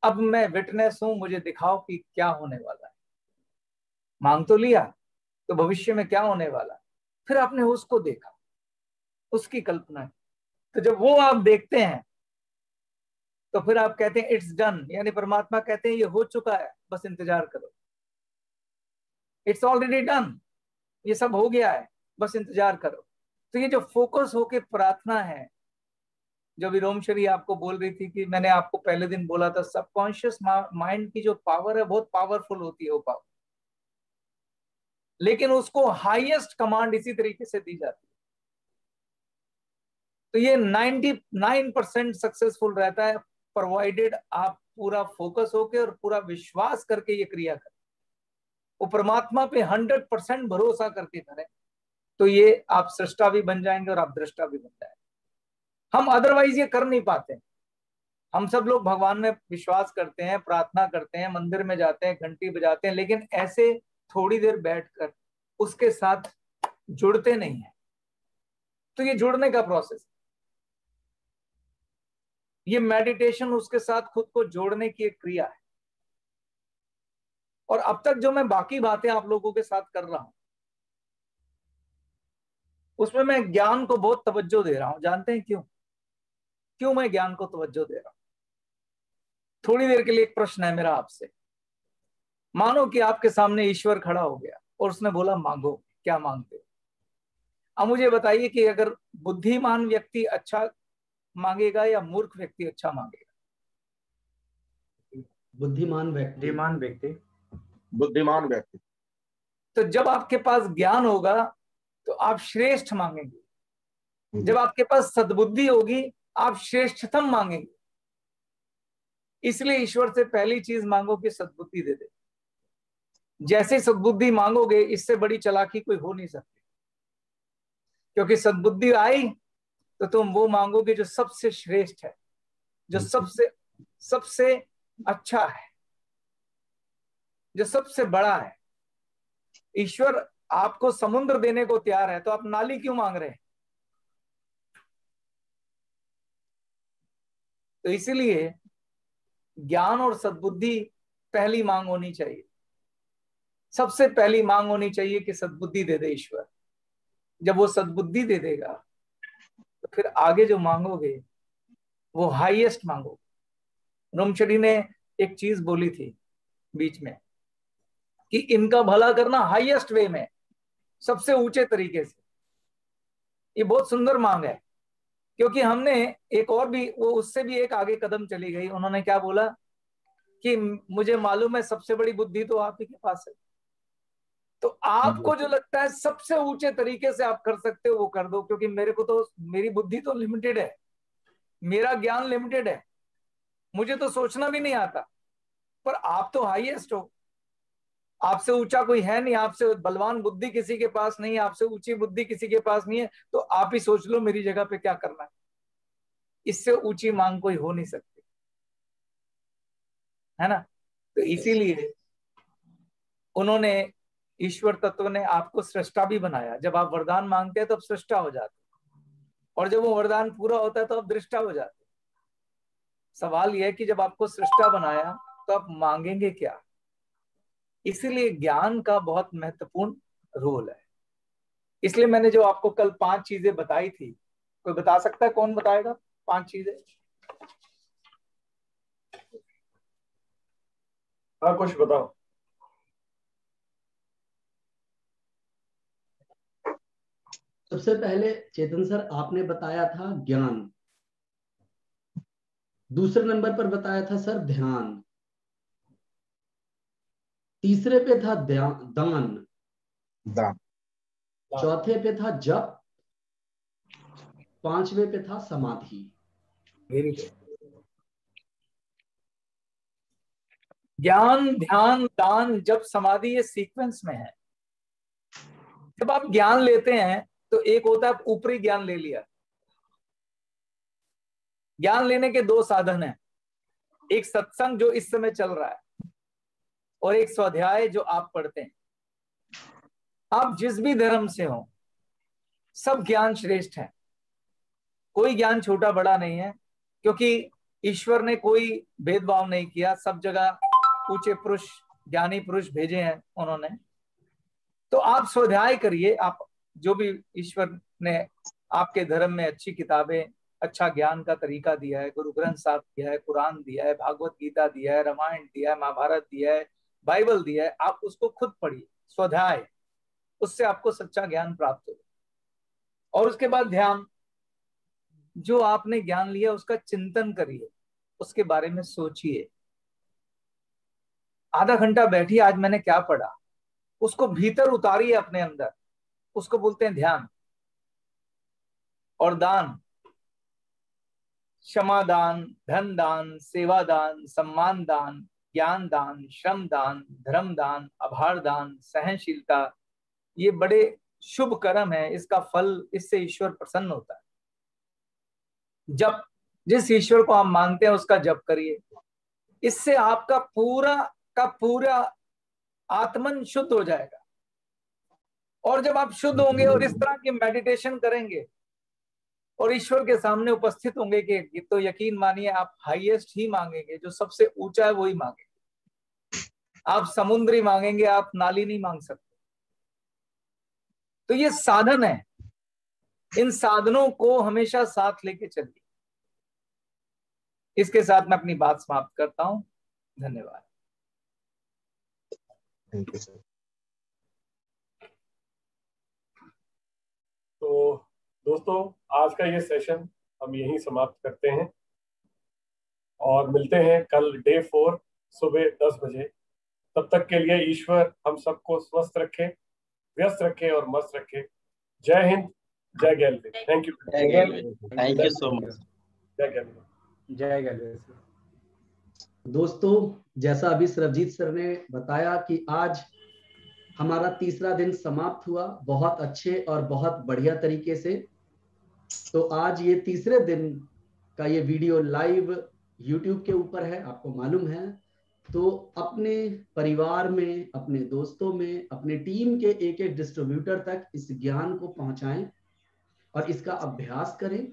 अब मैं विटनेस हूं, मुझे दिखाओ कि क्या होने वाला है। मांग तो लिया, तो भविष्य में क्या होने वाला। फिर आपने उसको देखा, उसकी कल्पना। तो जब वो आप देखते हैं तो फिर आप कहते हैं इट्स डन, यानी परमात्मा कहते हैं ये हो चुका है, बस इंतजार करो। इट्स ऑलरेडी डन, ये सब हो गया है, बस इंतजार करो। तो ये जो फोकस होके प्रार्थना है, जो भी रोमश्री आपको बोल रही थी कि मैंने आपको पहले दिन बोला था, सबकॉन्शियस माइंड की जो पावर है बहुत पावरफुल होती है वो पावर, लेकिन उसको हाईएस्ट कमांड इसी तरीके से दी जाती है। तो ये 99% सक्सेसफुल रहता है, प्रोवाइडेड आप पूरा फोकस होके और पूरा विश्वास करके ये क्रिया करें, वो परमात्मा पे 100% भरोसा करके करें, तो ये आप सृष्टा भी बन जाएंगे और आप दृष्टा भी बन जाएंगे। हम अदरवाइज ये कर नहीं पाते। हम सब लोग भगवान में विश्वास करते हैं, प्रार्थना करते हैं, मंदिर में जाते हैं, घंटी बजाते हैं, लेकिन ऐसे थोड़ी देर बैठकर उसके साथ जुड़ते नहीं है। तो ये जुड़ने का प्रोसेस, ये मेडिटेशन उसके साथ खुद को जोड़ने की एक क्रिया है। और अब तक जो मैं बाकी बातें आप लोगों के साथ कर रहा हूं उसमें मैं ज्ञान को बहुत तवज्जो दे रहा हूं। जानते हैं क्यों मैं ज्ञान को तवज्जो दे रहा हूं? थोड़ी देर के लिए एक प्रश्न है मेरा आपसे। मानो कि आपके सामने ईश्वर खड़ा हो गया और उसने बोला मांगो, क्या मांगते हो? अब मुझे बताइए कि अगर बुद्धिमान व्यक्ति अच्छा मांगेगा या मूर्ख व्यक्ति अच्छा मांगेगा? बुद्धिमान व्यक्ति। बुद्धिमान व्यक्ति। तो जब आपके पास ज्ञान होगा तो आप श्रेष्ठ मांगेंगे। जब आपके पास सद्बुद्धि होगी आप श्रेष्ठतम मांगेंगे। इसलिए ईश्वर से पहली चीज मांगो कि सद्बुद्धि दे दे। जैसे सद्बुद्धि मांगोगे इससे बड़ी चालाकी कोई हो नहीं सकती, क्योंकि सद्बुद्धि आई तो तुम वो मांगोगे जो सबसे श्रेष्ठ है, जो सबसे अच्छा है, जो सबसे बड़ा है। ईश्वर आपको समुद्र देने को तैयार है तो आप नाली क्यों मांग रहे हैं? तो इसीलिए ज्ञान और सद्बुद्धि पहली मांग होनी चाहिए। सबसे पहली मांग होनी चाहिए कि सद्बुद्धि दे दे ईश्वर। जब वो सद्बुद्धि दे देगा तो फिर आगे जो मांगोगे वो हाईएस्ट मांगोगे। रोमशरी ने एक चीज बोली थी बीच में कि इनका भला करना हाईएस्ट वे में, सबसे ऊंचे तरीके से। ये बहुत सुंदर मांग है, क्योंकि हमने एक और भी, वो उससे भी एक आगे कदम चली गई। उन्होंने क्या बोला कि मुझे मालूम है सबसे बड़ी बुद्धि तो आप ही के पास है, तो आपको जो लगता है सबसे ऊंचे तरीके से आप कर सकते हो वो कर दो, क्योंकि मेरे को तो, मेरी बुद्धि तो लिमिटेड है, मेरा ज्ञान लिमिटेड है, मुझे तो सोचना भी नहीं आता। पर आप तो हाईएस्ट हो, आपसे ऊंचा कोई है नहीं, आपसे बलवान बुद्धि किसी के पास नहीं है, आपसे ऊंची बुद्धि किसी के पास नहीं है, तो आप ही सोच लो मेरी जगह पे क्या करना है। इससे ऊंची मांग कोई हो नहीं सकती, है ना। तो इसीलिए उन्होंने, ईश्वर तत्व ने आपको सृष्टा भी बनाया। जब आप वरदान मांगते हैं तो आप सृष्टा हो जाते, और जब वो वरदान पूरा होता है तो आप दृष्टा हो जाते। सवाल यह है कि जब आपको सृष्टा बनाया तो आप मांगेंगे क्या? इसीलिए ज्ञान का बहुत महत्वपूर्ण रोल है। इसलिए मैंने जो आपको कल 5 चीजें बताई थी, कोई बता सकता है? कौन बताएगा 5 चीजें? हाँ, कुछ बताओ। सबसे पहले चेतन सर आपने बताया था ज्ञान, दूसरे नंबर पर बताया था सर ध्यान, तीसरे पे था दान, चौथे पे था जप, 5वें पे था समाधि। Very good. ज्ञान, ध्यान, दान, जप, समाधि, ये सीक्वेंस में है। जब आप ज्ञान लेते हैं तो एक होता है ऊपरी ज्ञान ले लिया। ज्ञान लेने के 2 साधन हैं, एक सत्संग जो इस समय चल रहा है और एक स्वाध्याय जो आप पढ़ते हैं। आप जिस भी धर्म से हो, सब ज्ञान श्रेष्ठ है, कोई ज्ञान छोटा बड़ा नहीं है, क्योंकि ईश्वर ने कोई भेदभाव नहीं किया, सब जगह ऊंचे पुरुष, ज्ञानी पुरुष भेजे हैं उन्होंने। तो आप स्वाध्याय करिए, आप जो भी ईश्वर ने आपके धर्म में अच्छी किताबें, अच्छा ज्ञान का तरीका दिया है, गुरु ग्रंथ साहब दिया है, कुरान दिया है, भागवत गीता दिया है, रामायण दिया है, महाभारत दिया है, बाइबल दिया है, आप उसको खुद पढ़िए, स्वाध्याय, उससे आपको सच्चा ज्ञान प्राप्त होगा। और उसके बाद ध्यान, जो आपने ज्ञान लिया उसका चिंतन करिए, उसके बारे में सोचिए, आधा घंटा बैठिए, आज मैंने क्या पढ़ा, उसको भीतर उतारिए अपने अंदर, उसको बोलते हैं ध्यान। और दान, क्षमा दान, धन दान, सेवा दान, सम्मान दान, ज्ञान दान, श्रम दान, धर्म दान, आभार दान, सहनशीलता, ये बड़े शुभ कर्म है, इसका फल, इससे ईश्वर प्रसन्न होता है। जप, जिस ईश्वर को आप मानते हैं उसका जप करिए, इससे आपका पूरा का पूरा आत्मन शुद्ध हो जाएगा। और जब आप शुद्ध होंगे और इस तरह की मेडिटेशन करेंगे और ईश्वर के सामने उपस्थित होंगे कि तो यकीन मानिए आप हाईएस्ट ही मांगेंगे, जो सबसे ऊंचा है वही मांगेंगे। आप समुद्री मांगेंगे, आप नाली नहीं मांग सकते। तो ये साधन है, इन साधनों को हमेशा साथ लेके चलिए। इसके साथ मैं अपनी बात समाप्त करता हूं। धन्यवाद। Thank you sir. तो दोस्तों, आज का ये सेशन हम यहीं समाप्त करते हैं और मिलते हैं कल डे 4 सुबह 10 बजे। तब तक के लिए ईश्वर हम सबको स्वस्थ रखे, व्यस्त रखे और मस्त रखे। जय हिंद, जय Galway. Thank you. Thank you so much. जय गैलवे। जय गैलवे। दोस्तों, जैसा अभी सरबजीत सर ने बताया कि आज हमारा तीसरा दिन समाप्त हुआ बहुत अच्छे और बहुत बढ़िया तरीके से। तो आज ये तीसरे दिन का ये वीडियो लाइव YouTube के ऊपर है, आपको मालूम है। तो अपने परिवार में, अपने दोस्तों में, अपने टीम के एक एक डिस्ट्रीब्यूटर तक इस ज्ञान को पहुंचाएं और इसका अभ्यास करें,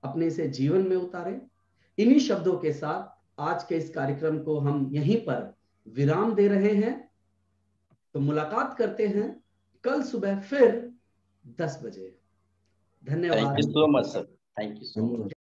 अपने इसे जीवन में उतारें। इन्हीं शब्दों के साथ आज के इस कार्यक्रम को हम यहीं पर विराम दे रहे हैं। तो मुलाकात करते हैं कल सुबह फिर 10 बजे। धन्यवाद। Thank you so much sir. Thank you so much.